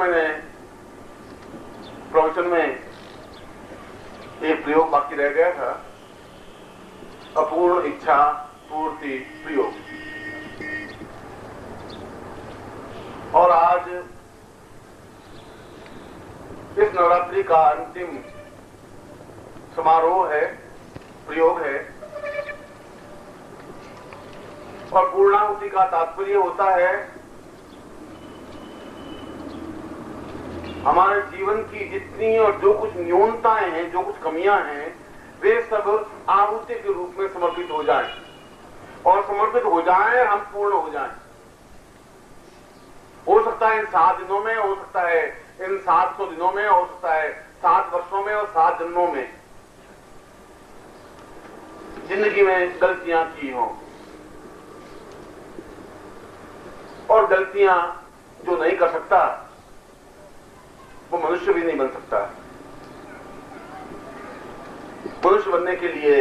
मैंने प्रवचन में एक प्रयोग बाकी रह गया था, अपूर्ण इच्छा पूर्ति प्रयोग। और आज इस नवरात्रि का अंतिम समारोह है, प्रयोग है। और पूर्णाहुति का तात्पर्य होता है हमारे जीवन की जितनी और जो कुछ न्यूनताएं हैं, जो कुछ कमियां हैं, वे सब आहुति के रूप में समर्पित हो जाएं और समर्पित हो जाएं, हम पूर्ण हो जाएं। हो सकता है इन 7 दिनों में, हो सकता है इन 700 दिनों में, हो सकता है 7 वर्षों में और 7 जन्मों में जिंदगी में गलतियां की हों। और गलतियां जो नहीं कर सकता वो मनुष्य भी नहीं बन सकता। मनुष्य बनने के लिए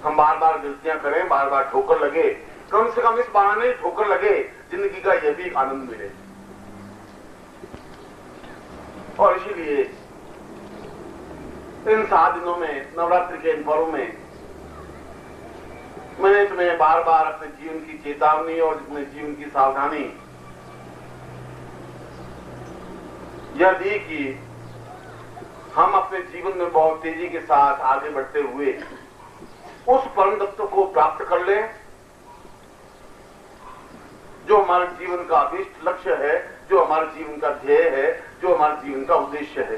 हम बार बार गलतियां करें, बार बार ठोकर लगे, कम से कम इस बहाने ठोकर लगे जिंदगी का यह भी आनंद मिले। और इसीलिए इन 7 दिनों में, नवरात्रि के इन पर्व में, मैंने तुम्हें बार बार अपने जीवन की चेतावनी और अपने जीवन की सावधानी यह दी कि हम अपने जीवन में बहुत तेजी के साथ आगे बढ़ते हुए उस परम तत्व को प्राप्त कर लें जो हमारे जीवन का अभीष्ट लक्ष्य है, जो हमारे जीवन का ध्येय है, जो हमारे जीवन का उद्देश्य है।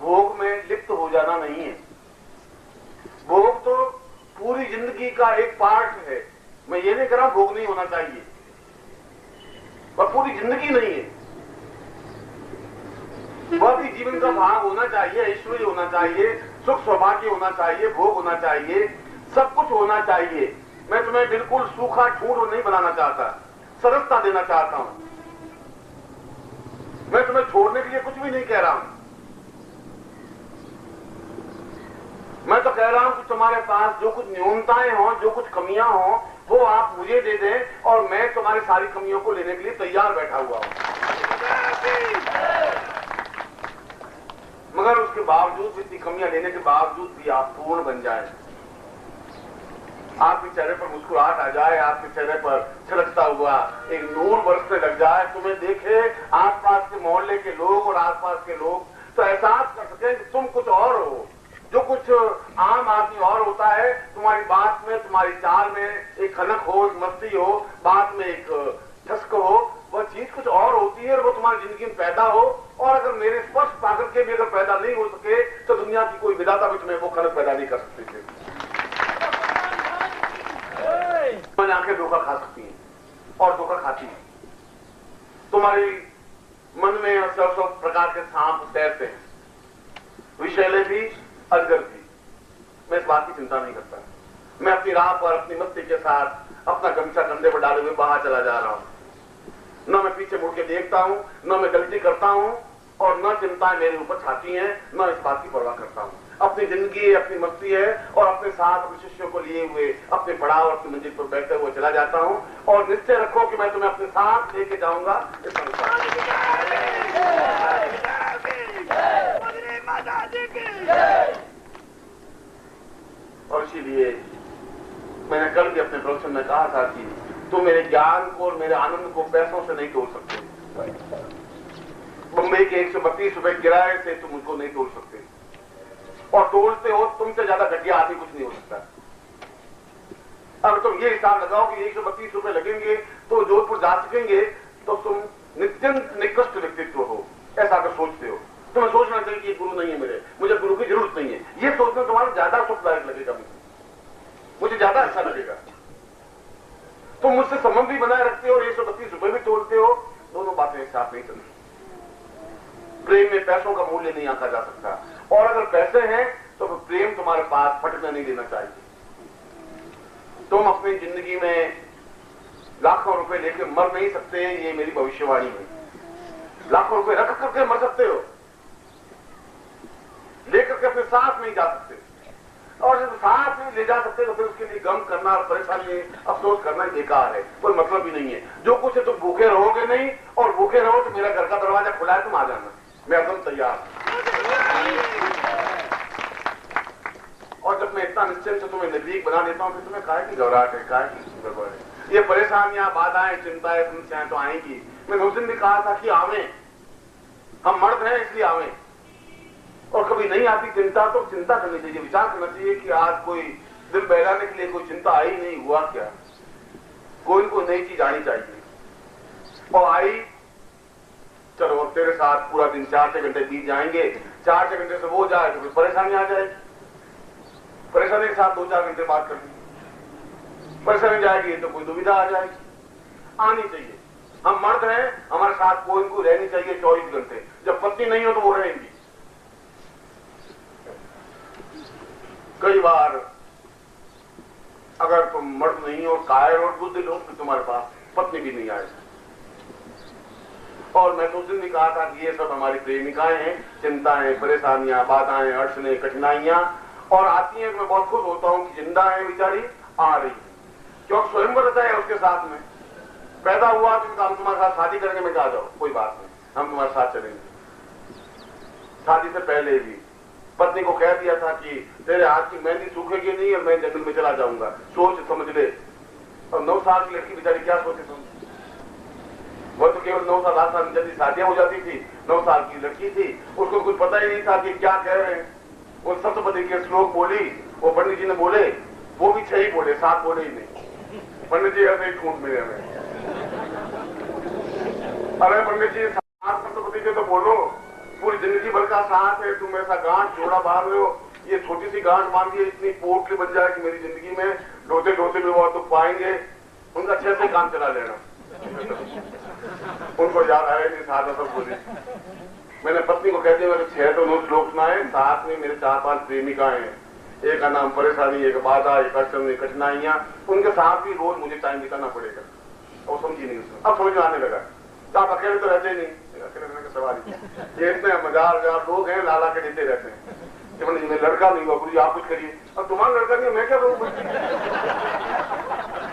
भोग में लिप्त हो जाना नहीं है। भोग तो पूरी जिंदगी का एक पार्ट है। मैं ये नहीं कह रहा भोग नहीं होना चाहिए, वह पूरी जिंदगी नहीं है। वह भी जीवन का भाग होना चाहिए, ऐश्वर्य होना चाहिए, सुख सौभाग्य होना चाहिए, भोग होना चाहिए, सब कुछ होना चाहिए। मैं तुम्हें बिल्कुल सूखा ठूंठ नहीं बनाना चाहता, सरसता देना चाहता हूं। मैं तुम्हें छोड़ने के लिए कुछ भी नहीं कह रहा हूं। मैं तो कह रहा हूं कि तुम्हारे पास जो कुछ न्यूनताएं हों, जो कुछ कमियां हों, वो आप मुझे दे दें और मैं तुम्हारी सारी कमियों को लेने के लिए तैयार बैठा हुआ हूं। मगर उसके बावजूद भी, इतनी कमियां लेने के बावजूद भी आप पूर्ण बन जाएं। आपके चेहरे पर मुस्कुराहट आ जाए, आपके चेहरे पर छलकता हुआ एक नूर बरसने लग जाए, तुम्हें देखे आसपास के मोहल्ले के लोग और आसपास के लोग, तो एहसास कर सके कि तुम कुछ और हो, जो कुछ आम आदमी और होता है। तुम्हारी बात में, तुम्हारी चाल में एक खनक हो, एक मस्ती हो, बात में एक ठस्क हो, वह चीज कुछ और होती है और वो तुम्हारी जिंदगी में पैदा हो। और अगर मेरे स्पर्श पाकर के भी अगर पैदा नहीं हो सके तो दुनिया की कोई विधाता भी तुम्हें वो खनक पैदा नहीं कर सकती थी। तुम्हारी आंखें धोखा खा सकती हैं और धोखा खाती हैं। तुम्हारी मन में सब प्रकार के सांप तैरते हैं, विषैले भी, अजगर भी। मैं इस बात की चिंता नहीं करता। मैं अपनी राह पर अपनी मस्ती के साथ अपना गमछा कंधे पर डाले हुए बाहर चला जा रहा हूं। न मैं पीछे मुड़ के देखता हूं, न मैं गलती करता हूं और न चिंताएं मेरे ऊपर छाती हैं, न इस बात की परवाह करता हूं। अपनी जिंदगी अपनी मस्ती है और अपने साथ अपने शिष्यों को लिए हुए अपने पड़ाव, अपनी मंजिल पर बैठते हुए चला जाता हूं। और निश्चय रखो कि मैं तुम्हें अपने साथ लेके जाऊंगा इस संसार में। और इसीलिए मैंने कल भी अपने प्रवचन में कहा था कि तुम मेरे ज्ञान को और मेरे आनंद को पैसों से नहीं तोड़ सकते। मुंबई के 132 रुपए किराए से तुम उनको नहीं तोड़ सकते, और तोड़ते हो तुमसे ज्यादा घटिया आदमी कुछ नहीं हो सकता। अब तुम ये हिसाब लगाओ कि 132 रुपए लगेंगे तो जोधपुर जा सकेंगे, तो तुम नित्यंत निकृष्ट व्यक्तित्व हो, ऐसा अगर सोचते हो। तुम्हें सोचना चाहिए कि ये गुरु नहीं है, मुझे गुरु की जरूरत नहीं है। ये सोचना तुम्हारा ज्यादा सुखदायक लगेगा, मुझे ज्यादा अच्छा लगेगा। तुम मुझसे संबंध भी बनाए रखते हो, 132 रुपए भी तोड़ते हो, दोनों बातें एक साथ नहीं चलती। प्रेम में पैसों का मूल्य नहीं आंका जा सकता, और अगर पैसे हैं तो फिर प्रेम तुम्हारे पास फटकने नहीं देना चाहिए। तुम अपनी जिंदगी में लाखों रुपए लेके मर नहीं सकते, ये मेरी भविष्यवाणी है। लाखों रुपए रख करके मर सकते हो, लेकर के अपने साथ नहीं जा सकते। और जब साथ में ले जा सकते तो फिर उसके लिए गम करना और परेशानी अफसोस करना बेकार है, कोई मतलब ही नहीं है। जो कुछ है तुम भूखे रहोगे नहीं, और भूखे रहो तो मेरा घर का दरवाजा खुला है, तुम आ जाना, मैं एकदम तैयार। और जब मैं इतना निश्चय से तुम्हें नजदीक बना देता हूं, फिर तुम्हें काहे की घबराहट है, काहे की गड़बड़ है? ये परेशानियां, बाधाएं, चिंताएं, समस्याएं तो आएंगी। मैंने उस दिन भी कहा था कि आवे, हम मर्द हैं इसलिए आवे। और कभी नहीं आती चिंता तो चिंता करनी चाहिए, विचार करना चाहिए कि आज कोई दिल बहलाने के लिए कोई चिंता आई नहीं, हुआ क्या? कोई कोई नई चीज आनी चाहिए, और आई, चलो अब तेरे साथ पूरा दिन 4-6 घंटे बीत जाएंगे, 4-6 घंटे से वो जाए तो फिर परेशानी आ जाएगी, परेशानी के साथ 2-4 घंटे बात करनी, परेशानी जाएगी तो कोई दुविधा आ जाएगी, आनी चाहिए। हम मर्द हैं, हमारे साथ कोई कोई रहनी चाहिए 24 घंटे। जब पत्नी नहीं हो तो वो रहेंगी। कई बार अगर तुम मर्द नहीं हो, कायर और बुद्धिल हो, तो तुम्हारे पास पत्नी भी नहीं आएगी। और मैं तो उस दिन भी कहा था कि ये सब हमारी प्रेमिकाएं हैं, चिंताएं, परेशानियां, बाधाएं, अड़चने, कठिनाइयां और आती हैं। मैं बहुत खुश होता हूं कि जिंदा है बेचारी, आ रही, क्योंकि स्वयंवर है उसके साथ में पैदा हुआ तो हम तुम्हारे साथ शादी करेंगे। मैं कहा जाओ कोई बात नहीं, हम तुम्हारे साथ चलेंगे। शादी से पहले भी पत्नी को कह दिया था कि तेरे हाथ की मेहंदी सूखेगी नहीं और मैं जंगल में चला जाऊंगा, सोच समझ ले। और 9 साल की लड़की बेचारी क्या सोचे समझ, वो तो केवल 9 साल 8 साल में जल्दी शादियां हो जाती थी। 9 साल की लड़की थी, उसको कुछ पता ही नहीं था कि क्या कह रहे हैं। वो सप्तपदी के श्लोक बोली, वो पंडित जी ने बोले, वो भी 6 ही बोले, 7 बोले ही नहीं। पंडित जी ऐसे ही ठूंठ मिले हमें, अरे पंडित जी 7 सप्तपदी के तो बोलो, पूरी जिंदगी भर का साथ है, तुम ऐसा गांठ जोड़ा बांध रहे हो, ये छोटी सी गांठ बांधी है, इतनी पोटली बन जाए कि मेरी जिंदगी में ढोते ढोते भी वो दुख पाएंगे। उनका 6 से काम चला लेना। उनको याद आया नहीं, 7 सब बोले। मैंने पत्नी को कह दिया, मैंने 6 तो 9 श्लोक सुनाए, साथ में मेरे 4-5 प्रेमिकाएं हैं, एक का नाम परेशानी, एक बाधा, एक अड़चन, एक कठिनाइयां, उनके साथ भी रोज मुझे टाइम बिताना पड़ेगा। और समझी नहीं उसमें, अब समझ में आने लगा। तो आप अकेले तो रहते ही नहीं, अकेले रहने का सवाल ही। ये इतने मजार लोग हैं, लाला के देते रहते हैं कि मैं लड़का नहीं हुआ, गुरु आप कुछ करिए। अब तुम्हारा लड़का नहीं, मैं क्या करूँ?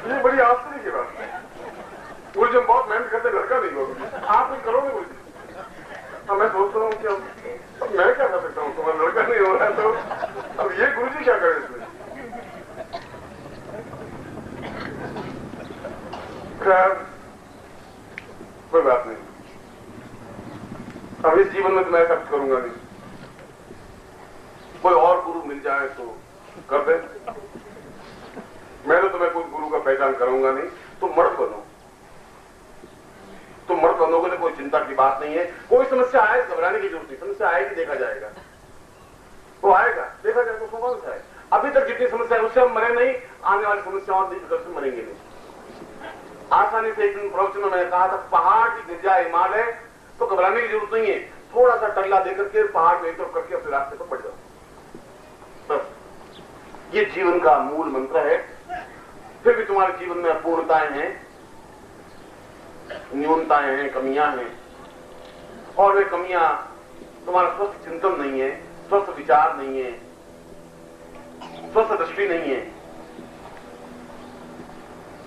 ये बड़ी आश्चर्य की बात है। गुरु जब बहुत मेहनत करते, लड़का नहीं हुआ, आप कुछ करोगे गुरु जी? अब मैं सोचता हूँ कि अब मैं क्या कर सकता हूँ, तुम्हारा लड़का नहीं हो रहा है तो अब ये गुरु जी क्या करें इसमें? खैर कोई बात नहीं, अब इस जीवन में तो मैं सब करूंगा नहीं, कोई और गुरु मिल जाए तो कर दे। मैं तो तुम्हें कोई गुरु का पहचान करूंगा नहीं, तुम मर्द बनो, तुम मर्द बनोगे तो कोई चिंता की बात नहीं है। कोई समस्या आए घबराने की जरूरत नहीं, समस्या आएगी, देखा जाएगा, वो आएगा, देखा जाएगा, उसमें कौन सा है। अभी तक जितनी समस्या है उससे हम मरे नहीं, आने वाली समस्याओं से मरेंगे नहीं। आसानी से एक दिन प्रवचन में मैंने कहा था, पहाड़ की गिर जाए हिमालय तो घबराने की जरूरत नहीं है, थोड़ा सा टल्ला देकर के पहाड़ में एक तरफ करके अपने रास्ते पर बढ़ जाओ, बस। ये जीवन का मूल मंत्र है। फिर भी तुम्हारे जीवन में अपूर्णताएं हैं, न्यूनताएं हैं, कमियां हैं, और वे कमियां तुम्हारा स्वस्थ चिंतन नहीं है, स्वस्थ विचार नहीं है, स्वस्थ दृष्टि नहीं है,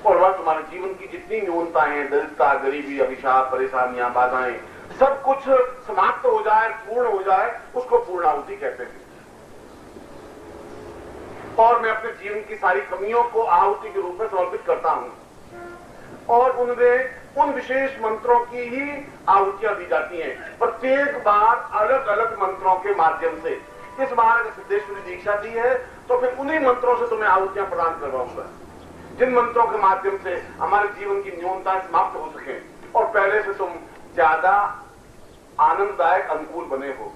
और वह तुम्हारे जीवन की जितनी न्यूनताएं हैं, दरिद्रता, गरीबी, अभिशाप, परेशानियां, बाधाएं, सब कुछ समाप्त हो जाए, पूर्ण हो जाए, उसको पूर्णाहुति कहते हैं। और मैं अपने जीवन की सारी कमियों को आहुति के रूप में समर्पित करता हूं, और उनमें उन विशेष मंत्रों की ही आहुतियां दी जाती हैं, प्रत्येक बार अलग अलग मंत्रों के माध्यम से। इस बार अगर सिद्धेश्वरी दीक्षा दी है तो फिर उन्हीं मंत्रों से तुम्हें आहुतियां प्रदान करवाऊंगा, जिन मंत्रों के माध्यम से हमारे जीवन की न्यूनताएं समाप्त हो सके और पहले से तुम ज्यादा आनंददायक, अनुकूल बने हो।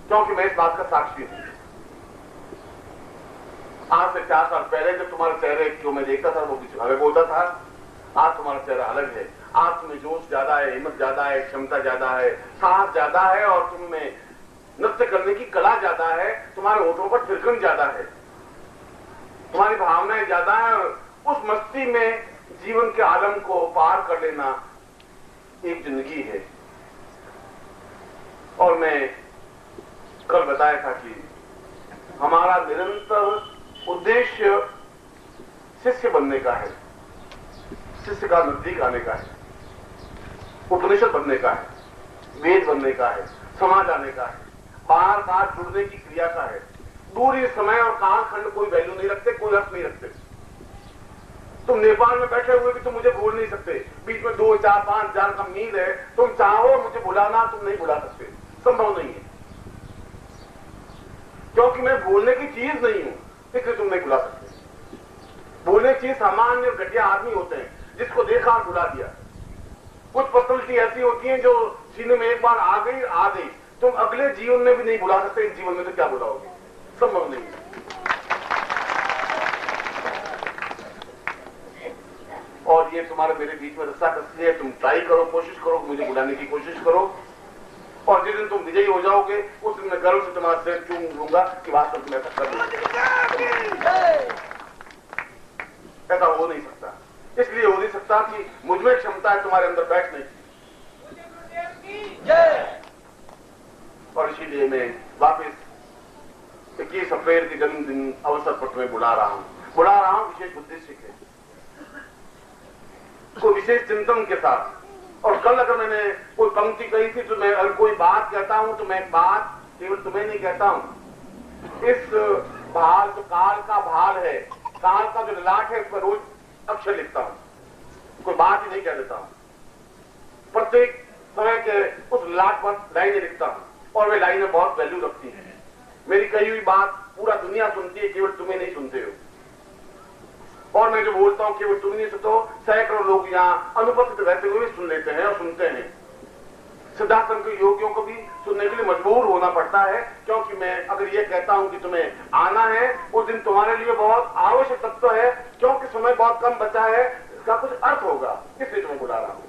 क्योंकि मैं इस बात का साक्षी हूं, आज से 4 साल पहले जब तुम्हारे चेहरे को मैं देखता था वो कुछ अलग होता था, आज तुम्हारा चेहरा अलग है। आज तुम्हें जोश ज्यादा है, हिम्मत ज्यादा है, क्षमता ज्यादा है, साहस ज्यादा है, और तुम्हें नृत्य करने की कला ज्यादा है, तुम्हारे होठों पर थिरकन ज्यादा है, तुम्हारी भावनाएं ज्यादा है, और उस मस्ती में जीवन के आलम को पार कर लेना एक जिंदगी है। और मैं कल बताया था कि हमारा निरंतर उद्देश्य शिष्य बनने का है, शिष्य का नजदीक आने का है, उपनिषद बनने का है, वेद बनने का है, समाज आने का है, बार बार जुड़ने की क्रिया का है। दूरी, समय और कालखंड कोई वैल्यू नहीं रखते, कोई अर्थ नहीं रखते। तुम नेपाल में बैठे हुए भी तुम मुझे भूल नहीं सकते, बीच में 2, 4, 5 हजार का मील है, तुम चाहो मुझे बुलाना, तुम नहीं बुला सकते, संभव नहीं है, क्योंकि मैं भूलने की चीज नहीं हूं, इसलिए तुम नहीं बुला सकते। भूलने की चीज सामान्य घटिया आदमी होते हैं, जिसको देखा और बुला दिया। कुछ पर्सनलिटी ऐसी होती है जो सीने में एक बार आ गई, तुम अगले जीवन में भी नहीं बुला सकते, इस जीवन में तो क्या बुलाओगे, संभव नहीं है। और ये तुम्हारे मेरे बीच में रस्साकसी है, तुम ट्राई करो, कोशिश करो, मुझे बुलाने की कोशिश करो, और जिस दिन तुम विजयी हो जाओगे उस दिन मैं गर्व से तुम्हारा सिर चूम लूंगा कि वास्तव में ऐसा कर ऐसा हो नहीं सकता। इसलिए हो नहीं सकता कि मुझमें क्षमता है तुम्हारे अंदर बैठने की, और इसीलिए मैं वापस 21 अप्रैल के जन्मदिन अवसर पर तुम्हें बुला रहा हूं विशेष उद्देश्य के, कोई विशेष चिंतन के साथ। और कल अगर मैंने कोई पंक्ति कही थी तो मैं अगर कोई बात कहता हूं तो मैं एक बात केवल तुम्हें नहीं कहता हूं, इस भाल जो काल का भाल है, काल का जो ललाट है, उस पर रोज अक्षर लिखता हूं, कोई बात ही नहीं कह देता हूं, प्रत्येक समय के उस ललाट पर लाइनें लिखता हूं, और वे लाइनें बहुत वैल्यू रखती हैं। मेरी कही हुई बात पूरा दुनिया सुनती है, केवल तुम्हें नहीं सुनते हो, और मैं जो बोलता हूं केवल तुम नहीं सुनते हो, सैकड़ों लोग यहाँ अनुपस्थित रहते हुए सुन लेते हैं और सुनते हैं। सिद्धार्थ के योगियों को भी सुनने के लिए मजबूर होना पड़ता है, क्योंकि मैं अगर ये कहता हूं कि तुम्हें आना है, उस दिन तुम्हारे लिए बहुत आवश्यक तत्व है, क्योंकि समय बहुत कम बचा है, इसका कुछ अर्थ होगा, इसलिए तुम्हें बुला रहा हूं।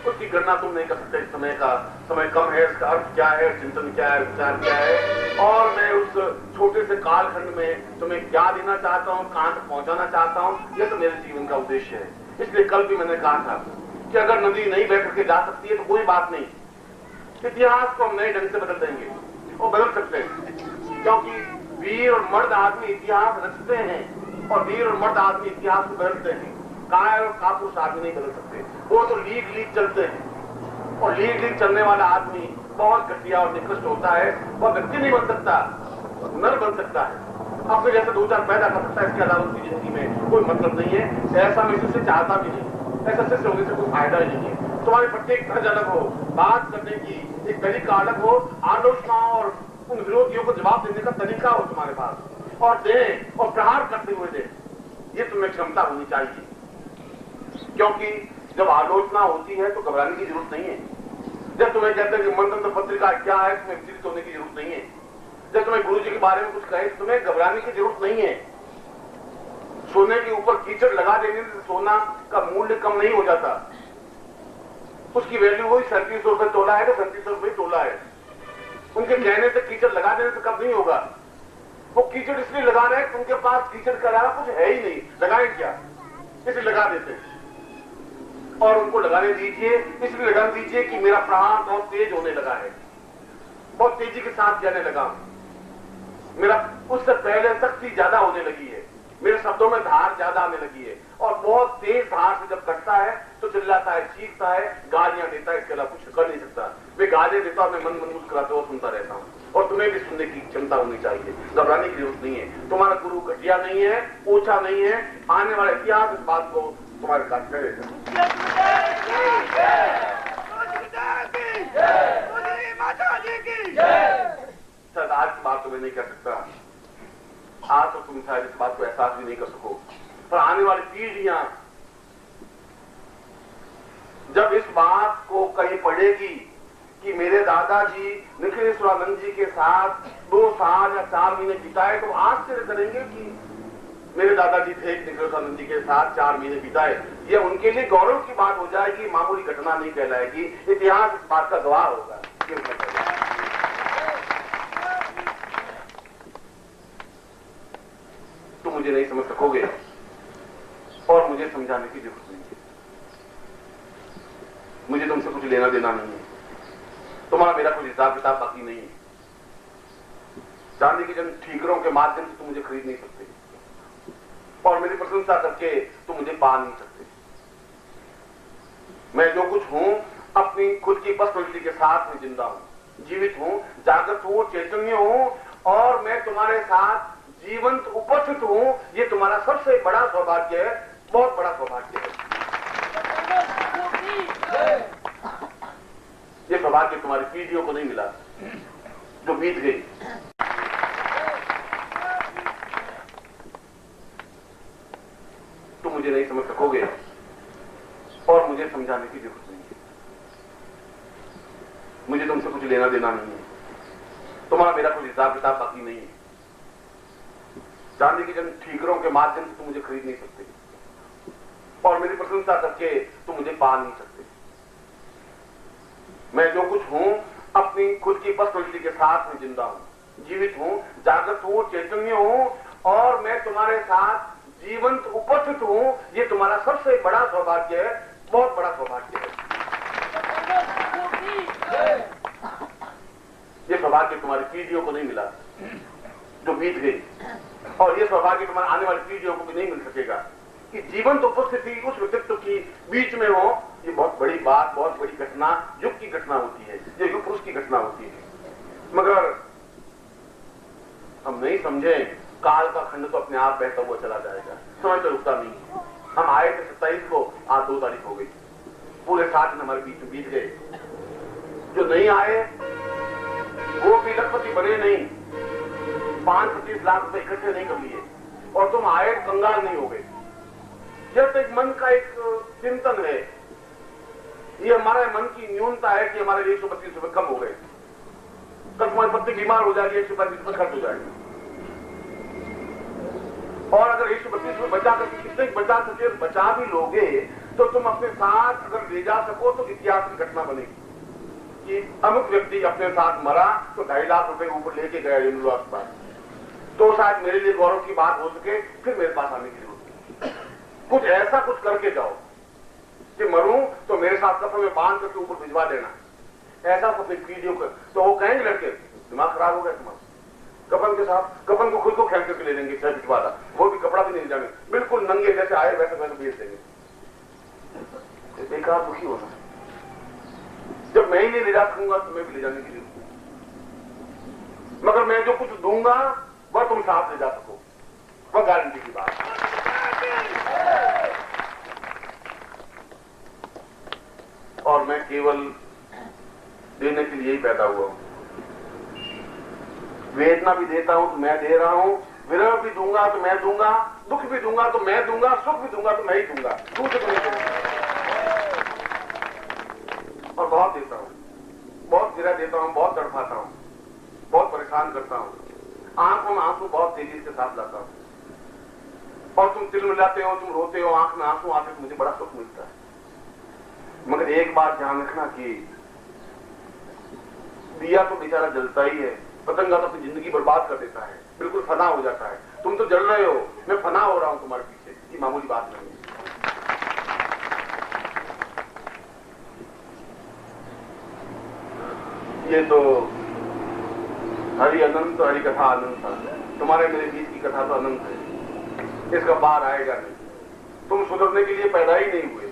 उसकी गणना तुम नहीं कर सकते, समय कम है, इसका अर्थ क्या है, चिंतन क्या है, विचार क्या है, और मैं उस छोटे से कालखंड में तुम्हें क्या देना चाहता हूं, कहां तक पहुंचाना चाहता हूं, यह तो मेरे जीवन का उद्देश्य है। इसलिए कल भी मैंने कहा था कि अगर नदी नहीं बह करके जा सकती है तो कोई बात नहीं, इतिहास को हम नए ढंग से बदल देंगे, और बदल सकते हैं, क्योंकि वीर और मर्द आदमी इतिहास रचते हैं, और वीर और मर्द आदमी इतिहास को बदलते हैं। कायर और कापुरुष आदमी नहीं बदल सकते, वो तो लीग चलते हैं, और लीग चलने वाला आदमी बहुत घटिया और निकृष्ट होता है, वह व्यक्ति नहीं बन सकता, नर बन सकता है, अपने जैसे 2-4 पैदा कर सकता है, इसके अलावा उसकी जिंदगी में कोई मतलब नहीं है। ऐसा मैं शिष्य चाहता भी नहीं, ऐसा शिष्य होने से कोई फायदा ही नहीं है। तुम्हारी प्रत्येक खर्च अलग हो, बात करने की एक तरीका अलग हो, आलोचनाओं और उन विरोधियों को जवाब देने का तरीका हो तुम्हारे पास, और दें और प्रहार करते हुए दें, ये तुम्हें क्षमता होनी चाहिए। क्योंकि जब आलोचना होती है तो घबराने की जरूरत नहीं है। जब तुम्हें कहते हैं कि मनतंत्र पत्रिका क्या है, तुम्हें विचलित होने की जरूरत नहीं है। जब तुम्हें गुरु जी के बारे में कुछ कहे, तुम्हें घबराने की जरूरत नहीं है। सोने के ऊपर कीचड़ लगा देने से सोना का मूल्य कम नहीं हो जाता, उसकी वैल्यू वही 3700 रुपए तोला है तो 3700 रुपए तोला है। उनके कहने से कीचड़ लगा देने से कब नहीं होगा। वो कीचड़ इसलिए लगा रहे हैं, उनके पास कीचड़ का अलावा कुछ है ही नहीं, लगाए क्या, इसलिए लगा देते हैं। और उनको लगाने दीजिए, इसलिए लगाने दीजिए कि मेरा प्रहार बहुत तेज होने लगा है, बहुत तेजी के साथ जाने लगा, मेरा उससे पहले शक्ति ज्यादा होने लगी है, मेरे शब्दों में धार ज्यादा आने लगी है, और बहुत तेज धार से जब कटता है तो चिल्लाता है, चीखता है, गालियां देता है, इसके अलावा कुछ कर नहीं सकता। वे गालियां देता और मैं मन मन मुस्कुराते हुए सुनता रहता हूं, और तुम्हें भी सुनने की क्षमता होनी चाहिए, घबराने की जरूरत नहीं है। तुम्हारा गुरु घटिया नहीं है, ऊंचा नहीं है, आने वाला इतिहास इस बात को तुम्हारे साथ करेगा। शायद आज की बात तो मैं नहीं कर सकता, आज तो तुम शायद इस बात को एहसास भी नहीं कर सको, पर आने वाली पीढ़ियां जब इस बात को कहीं पढ़ेगी कि मेरे दादाजी निखिलेश्वरानंद जी के साथ 2 साल या 4 महीने बिताए, तो आश्चर्य करेंगे कि मेरे दादाजी थे निखिलेश्वरानंद जी के साथ 4 महीने बिताए। ये उनके लिए गौरव की बात हो जाएगी, मामूली घटना नहीं कहलाएगी, इतिहास इस बात का गवाह होगा। तुम मुझे नहीं समझ सकोगे और मुझे समझाने की जरूरत नहीं है, मुझे तुमसे कुछ लेना देना नहीं है। तुम्हारा मेरा कोई हिसाब किताब बाकी नहीं है। चांदी के चंद ठीकरों के माध्यम से तुम मुझे खरीद नहीं सकते और मेरी प्रशंसा करके तुम मुझे पा नहीं सकते। मैं जो कुछ हूं अपनी खुद की पर्सनैलिटी के साथ में जिंदा हूं, जीवित हूं, जागृत हूं, चैतन्य हूं और मैं तुम्हारे साथ जीवंत उपस्थित हूं। ये तुम्हारा सबसे बड़ा सौभाग्य है, बहुत बड़ा सौभाग्य है। ये सौभाग्य तुम्हारी पीढ़ियों को नहीं मिला जो बीत गई। तुम मुझे नहीं समझ सकोगे और मुझे समझाने की जरूरत नहीं है। मुझे तुमसे कुछ लेना देना नहीं है, तुम्हारा मेरा कोई हिसाब किताब बाकी नहीं है। चांदी के चंद ठीकरों के माध्यम से तुम मुझे खरीद नहीं सकते और मेरी प्रशंसा करके तुम मुझे पा नहीं सकते। मैं जो कुछ हूं अपनी खुद की पर्सनैलिटी के साथ में जिंदा हूं, जीवित हूं, जागृत हूं, चैतन्य हूं और मैं तुम्हारे साथ जीवंत उपस्थित हूं। ये तुम्हारा सबसे बड़ा सौभाग्य है, बहुत बड़ा सौभाग्य है। ये सौभाग्य तुम्हारी पीढ़ियों को नहीं मिला जो बीत गई और ये सौभाग्य तुम्हारे आने वाली पीढ़ियों को भी नहीं मिल सकेगा कि जीवंत उपस्थिति उस व्यक्तित्व की बीच में हो। ये बहुत बड़ी बात, बहुत बड़ी घटना, युग की घटना होती है, ये युग पुरुष की घटना होती है। मगर हम नहीं समझे, काल का खंड तो अपने आप बहता हुआ चला जाएगा, समय तो रुकता नहीं। हम आए थे 27 को, आज 2 तारीख हो गई, पूरे 7 दिन हमारे बीच में बीत गए। जो नहीं आए वो भी लखपति बने नहीं, 5-25 लाख रुपए इकट्ठे नहीं कर लिए और तुम आए कंगाल नहीं हो गए। यह तो एक मन का एक चिंतन है, ये हमारे मन की न्यूनता है कि हमारे 132 रुपए कम हो गए। कल तुम्हारी पत्नी बीमार हो जाएगी, 132 रुपए खर्च हो जाएगा और अगर 132 रुपए बचा कर कितने बचा सके, बचा भी लोगे तो तुम अपने साथ अगर ले जा सको तो इतिहास की घटना बनेगी कि अमुक व्यक्ति अपने साथ मरा तो 2.5 लाख रुपए ऊपर लेके गया यूनिवर्स पर, तो शायद मेरे लिए गौरव की बात हो सके, फिर मेरे पास आने की जरूरत। कुछ ऐसा कुछ करके जाओ कि मरूं तो मेरे साथ कफन में बांध करके ऊपर भिजवा देना, ऐसा अपनी पीढ़ियों को। तो वो कहेंगे लड़के दिमाग खराब हो गया तुम्हारा, कफन के साथ, कफन को खुद को खेल करके ले लेंगे, चाहे भिजवा था, वो भी कपड़ा भी नहीं जाने, बिल्कुल नंगे जैसे आए वैसे वैसे भेज देंगे। बेकार दुखी होना, जब मैं ही नहीं ले जा सकूंगा तो मैं भी ले जाने की जरूरत, मगर मैं जो कुछ दूंगा वह तुम साथ ले जा सको, वह गारंटी की बात। और मैं केवल देने के लिए ही पैदा हुआ हूं। वेदना भी देता हूं तो मैं दे रहा हूं, विरह भी दूंगा तो मैं दूंगा, दुख भी दूंगा तो मैं दूंगा, सुख भी दूंगा तो मैं ही दूंगा, दूसरे को नहीं दूंगा। और बहुत देता हूं, बहुत गिरा देता हूं, बहुत तड़पाता हूं, बहुत परेशान करता हूं, आंखों में आंसू बहुत तेजी से साथ लाता हूं और तुम तिलमिलाते हो, तुम रोते हो, आंख में आंसू आते तो मुझे बड़ा सुख मिलता है। मगर एक बात ध्यान रखना कि दिया तो बेचारा जलता ही है, पतंगा तो अपनी जिंदगी बर्बाद कर देता है, बिल्कुल फना हो जाता है। तुम तो जल रहे हो, मैं फना हो रहा हूं तुम्हारे पीछे, ये मामूली बात नहीं है। ये तो हरि अनंत, हरि कथा अनंत है, तुम्हारे मेरे बीच की कथा तो अनंत है, इसका पार आएगा नहीं। तुम सुधरने के लिए पैदा ही नहीं हुए,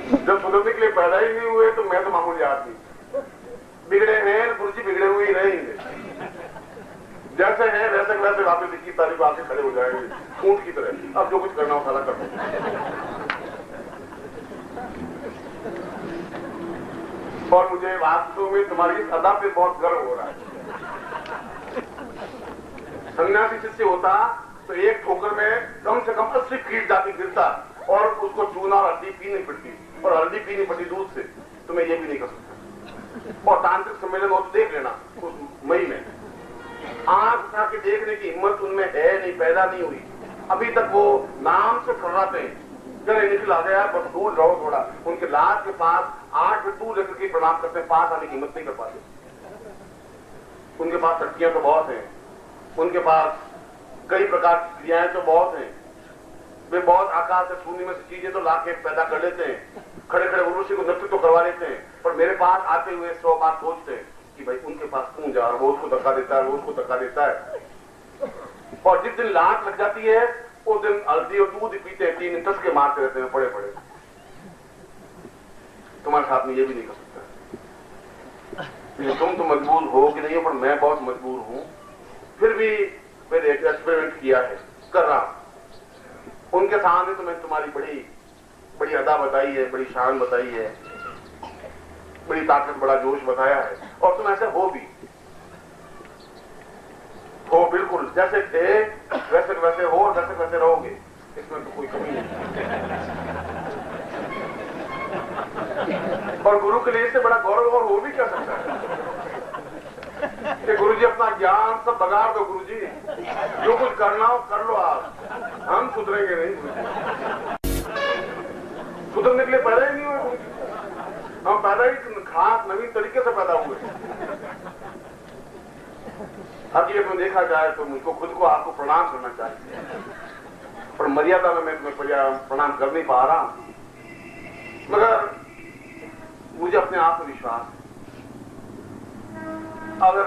जब सुधरने के लिए पैदा ही नहीं हुए तो मैं तो मामूली आदमी, बिगड़े हैं गुरुजी, बिगड़े हुए ही रहेंगे, जैसे हैं वैसे वैसे वापस 21 तारीख आके खड़े हो जाएंगे ऊंट की तरह। अब जो कुछ करना हो सारा कर दो। और मुझे वास्तव में तुम्हारी इस अदा पे बहुत गर्व हो रहा है। सन्यासी शिष्य होता तो एक ठोकर में कम से कम 80 फीट जाके गिरता और उसको चूना और हल्दी पीनी पड़ती, और हल्दी पीनी पड़ती दूध से, तो मैं ये भी नहीं कर सकता। और तांत्रिक सम्मेलन हो तो देख लेना उस मई में, आंख उठा के देखने की हिम्मत उनमें है नहीं, पैदा नहीं हुई अभी तक। वो नाम से खर्राते हैं, चले निकला गया बस दूर रहो थोड़ा, उनके लाश के पास 8 फीट दूर लेकर के प्रणाम करते हैं, पास आने की हिम्मत नहीं कर पाते। उनके पास शक्तियां तो बहुत हैं, उनके पास कई प्रकार की क्रियाएं तो बहुत हैं, वे बहुत आकाश से शून्य में से चीजें तो लाके पैदा कर लेते हैं, खड़े खड़े उर्वशी को नृत्य तो करवा लेते हैं, पर मेरे पास आते हुए 100 बार सोचते हैं कि भाई उनके पास कौन जा रहा है, वो उसको धक्का देता है, वो उसको धक्का देता है। और जिस दिन लाट लग जाती है उस दिन हल्दी और दूध पीते हैं, 3 टस के मारते रहते हैं पड़े पड़े। तुम्हारे साथ में ये भी नहीं कर सकता। तुम तो मजबूर हो कि नहीं हो, पर मैं बहुत मजबूर हूं। फिर भी मैंने एक एक्सपेरिमेंट किया है, कर रहा हूं। उनके सामने तो मैंने तुम्हारी बड़ी अदा बताई है, बड़ी शान बताई है, बड़ी ताकत, बड़ा जोश बताया है, और तुम ऐसे हो भी हो, बिल्कुल जैसे थे वैसे वैसे हो और वैसे वैसे रहोगे, इसमें तो कोई कमी नहीं। और गुरु के लिए इससे बड़ा गौरव और हो भी क्या सकता है कि गुरुजी अपना ज्ञान सब बगाड़ दो, गुरुजी जो कुछ करना हो कर लो आप, हम सुधरेंगे नहीं गुरुजी। सुधरने के लिए पैदा ही नहीं हुए गुरुजी, हम पैदा ही खास नवीन तरीके से पैदा हुए। हकीकत में देखा जाए तो मुझको खुद को आपको प्रणाम करना चाहिए, पर मर्यादा में मैं तुम्हें प्रणाम कर नहीं पा रहा हूं। मगर मुझे अपने आप में विश्वास है, अगर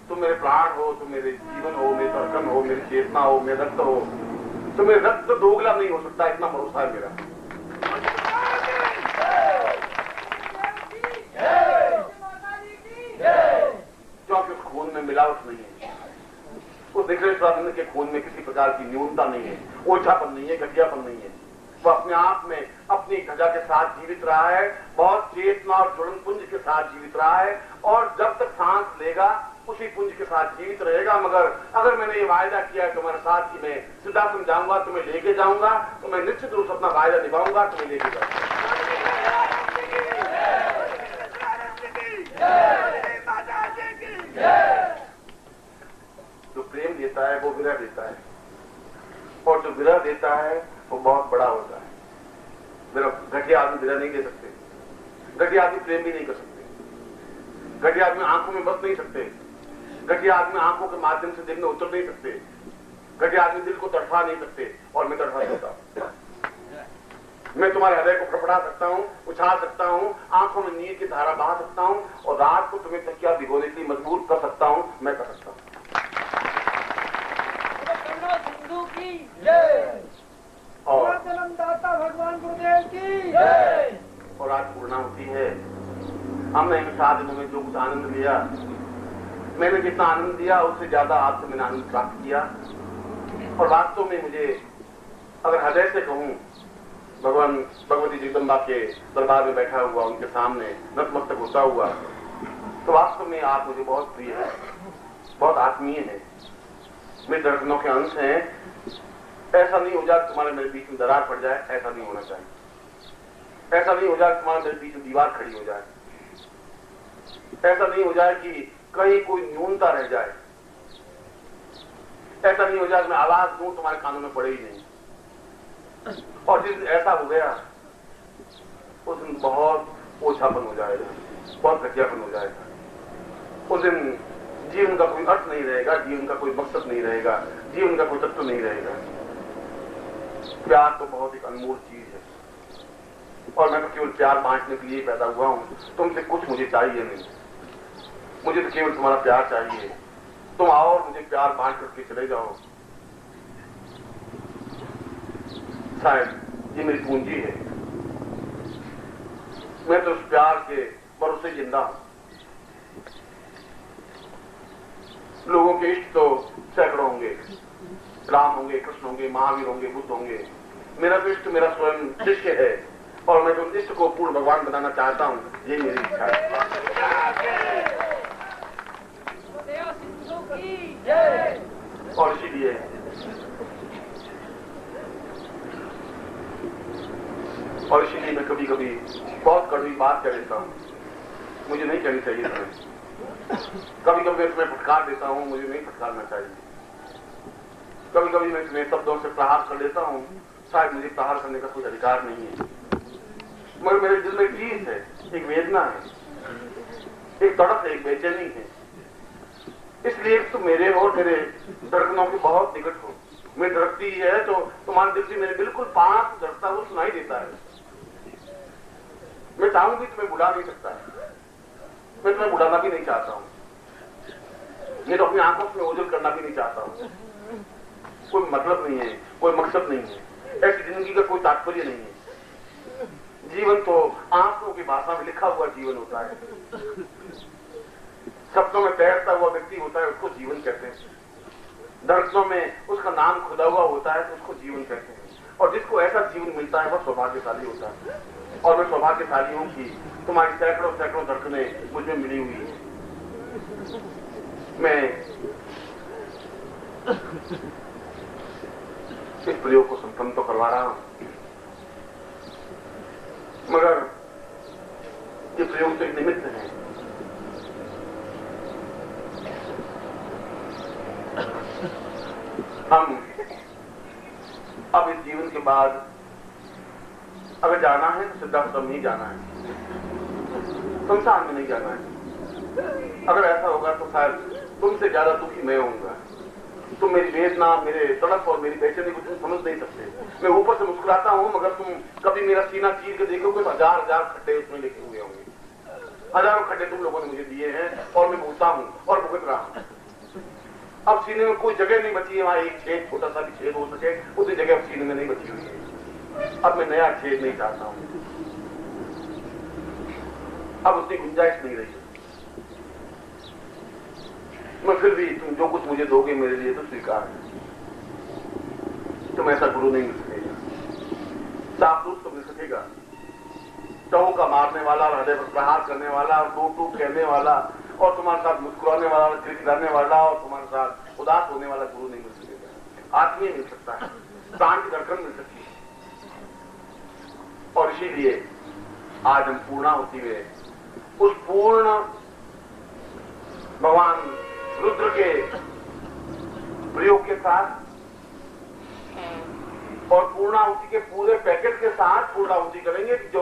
तुम मेरे प्राण हो, तुम मेरे जीवन हो, मेरी धड़कन हो, मेरी चेतना हो, मेरे रक्त हो, तो मेरे रक्त दोगला नहीं हो सकता, इतना भरोसा है मेरा। क्योंकि उस खून में मिलावट नहीं है, उस दिग्गज के खून में किसी प्रकार की न्यूनता नहीं है, ओछापन नहीं है, घटियापन नहीं है। वो अपने आप में अपनी ध्वजा के साथ जीवित रहा है, बहुत चेतना और ज्वलन पुंज के साथ जीवित रहा है, और जब तक सांस लेगा उसी पुंज के साथ जीवित रहेगा। मगर अगर मैंने ये वायदा किया है तुम्हारे साथ कि मैं सिद्धार्थ जाऊंगा, तुम्हें लेके जाऊंगा, तो मैं निश्चित रूप से अपना वायदा निभाऊंगा, तुम्हें लेके जाऊंगा। जो प्रेम देता है वो विरह देता है, और जो विरह देता है वो बहुत बड़ा होता है। मेरा घटिया आदमी विरह नहीं दे सकते, घटिया आदमी प्रेम भी नहीं कर सकते, घटिया आदमी आंखों में बस नहीं सकते, घटिया आदमी आंखों के माध्यम से दिल में उतर नहीं सकते, घटिया आदमी दिल को तड़फा नहीं सकते, और मैं तड़फा सकता हूं। मैं तुम्हारे हृदय को फड़फड़ा सकता हूं, उछाल सकता हूं, आंखों में नीर की धारा बहा सकता हूं, और रात को तुम्हें तकिया भिगोने के लिए मजबूर कर सकता हूं, मैं कर सकता हूं। और जन्मदाता भगवान गुरुदेव की जय। और आज पूर्णाहुति है, हमने इन 7 दिनों में जो कुछ आनंद लिया, मैंने जितना आनंद दिया उससे ज्यादा आपसे मैंने आनंद प्राप्त किया। और वास्तव में मुझे अगर हृदय से कहूं, भगवान भगवती जगदम्बा के दरबार में बैठा हुआ, उनके सामने नतमस्तक होता हुआ, तो वास्तव में आप मुझे बहुत प्रिय है, बहुत आत्मीय है, मेरे धड़कनों के अंश हैं। ऐसा नहीं हो जाए तुम्हारे मेरे बीच में दरार पड़ जाए, ऐसा नहीं होना चाहिए। ऐसा नहीं हो जाए तुम्हारे मेरे बीच में दीवार खड़ी हो जाए, ऐसा नहीं हो जाए कि कहीं कोई न्यूनता रह जाए, ऐसा नहीं हो जाए कि मैं आवाज दूं तुम्हारे कानों में पड़े ही नहीं। और जिस ऐसा हो गया उस दिन बहुत ओछापन हो जाएगा, बहुत घटियापन हो जाएगा। उस दिन जीवन का कोई अर्थ नहीं रहेगा, जीवन का कोई मकसद नहीं रहेगा, जीवन का कोई तत्व नहीं रहेगा। प्यार तो बहुत एक अनमोल चीज है, और मैं तो केवल प्यार बांटने के लिए पैदा हुआ हूं। तुमसे कुछ मुझे चाहिए नहीं, मुझे तो केवल तुम्हारा प्यार चाहिए। तुम आओ और मुझे प्यार बांट करके चले जाओ। शायद ये मेरी पूंजी है, मैं तो उस प्यार के भरोसे जिंदा हूं। लोगों के इष्ट तो सैकड़ों होंगे, राम होंगे, कृष्ण होंगे, महावीर होंगे, बुद्ध होंगे। मेरा तो इष्ट मेरा स्वयं शिष्य है, और मैं तो इष्ट को पूर्ण भगवान बनाना चाहता हूं, ये मेरी इच्छा है। और इसीलिए मैं कभी कभी बहुत कड़वी बात कह देता हूं, मुझे नहीं कहनी चाहिए था। कभी कभी मैं तुम्हें फटकार देता हूं, मुझे नहीं फटकारना चाहिए। कभी कभी मैं तुम्हें शब्दों से प्रहार कर देता हूं, शायद मुझे प्रहार करने का कोई अधिकार नहीं है। मगर मेरे दिल में चीज है, एक वेदना है, एक तड़प है, एक बेचैनी है। इसलिए तुम मेरे और मेरे धड़कनों के बहुत निकट हो, मैं धड़कती है तो तुम्हारे दिल से मेरे बिल्कुल पास धड़कता वो सुनाई देता है। मैं चाहूंगी तुम्हें बुला नहीं सकता, मैं तुम्हें बुलाना भी नहीं चाहता हूं, मैं तो अपनी आंखों में ओझल करना भी नहीं चाहता हूं। कोई मतलब नहीं है, कोई मकसद नहीं है, ऐसी जिंदगी का कोई तात्पर्य नहीं है। जीवन तो आंखों की भाषा में लिखा हुआ जीवन होता है, शब्दों में तैरता हुआ व्यक्ति होता है, उसको जीवन कहते हैं। धड़कनों में उसका नाम खुदा हुआ होता है तो उसको जीवन कहते हैं। और जिसको ऐसा जीवन मिलता है वह सौभाग्यशाली होता है। और मैं सौभाग्यशाली हूं कि तुम्हारी सैकड़ों सैकड़ों धड़कनें मुझे मिली हुई है। मैं इस प्रयोग को संपन्न तो करवा रहा हूं, मगर ये प्रयोग तो एक निमित्त है। हम अब इस जीवन के बाद अगर जाना है तो सिद्धार्थम नहीं जाना है, संसार में नहीं जाना है। अगर ऐसा होगा तो शायद तुमसे ज्यादा दुखी मैं होऊंगा। तुम मेरी वेदना, मेरे तड़प और मेरी बेचैनी को तुम समझ नहीं सकते। मैं ऊपर से मुस्कुराता हूं मगर तुम कभी मेरा सीना चीर के देखोगे तो हजार हजार खड्डे उसमें लिखे हुए होंगे। हजारों खड्डे तुम लोगों ने मुझे दिए हैं और मैं भूलता हूं और भुगत रहा हूं। अब सीने में कोई जगह नहीं बची है, वहां एक छेद, छोटा सा भी छेद हो सके, उतनी जगह अब सीने में नहीं बची हुई है। अब मैं नया छेद नहीं चाहता हूं, अब उतनी गुंजाइश नहीं रही। मैं फिर भी तुम जो कुछ मुझे दोगे मेरे लिए तो स्वीकार है। तुम ऐसा गुरु नहीं मिल सकेगा, साफ तो मिल सकेगा। चौका मारने वाला, हृदय पर प्रहार करने वाला, टूट टूट कहने वाला और तुम्हारे साथ मुस्कुराने वाला, खिलखिलाने वाला और तुम्हारे साथ उदास होने वाला गुरु नहीं मिल सकेगा। आत्मीय मिल सकता है, प्राण की धड़कन मिल सकती है। और इसीलिए आज हम पूर्णाहुति में उस पूर्ण भगवान रुद्र के प्रयोग के साथ और पूर्णाहुति के पूरे पैकेट के साथ पूर्णाहुति करेंगे कि जो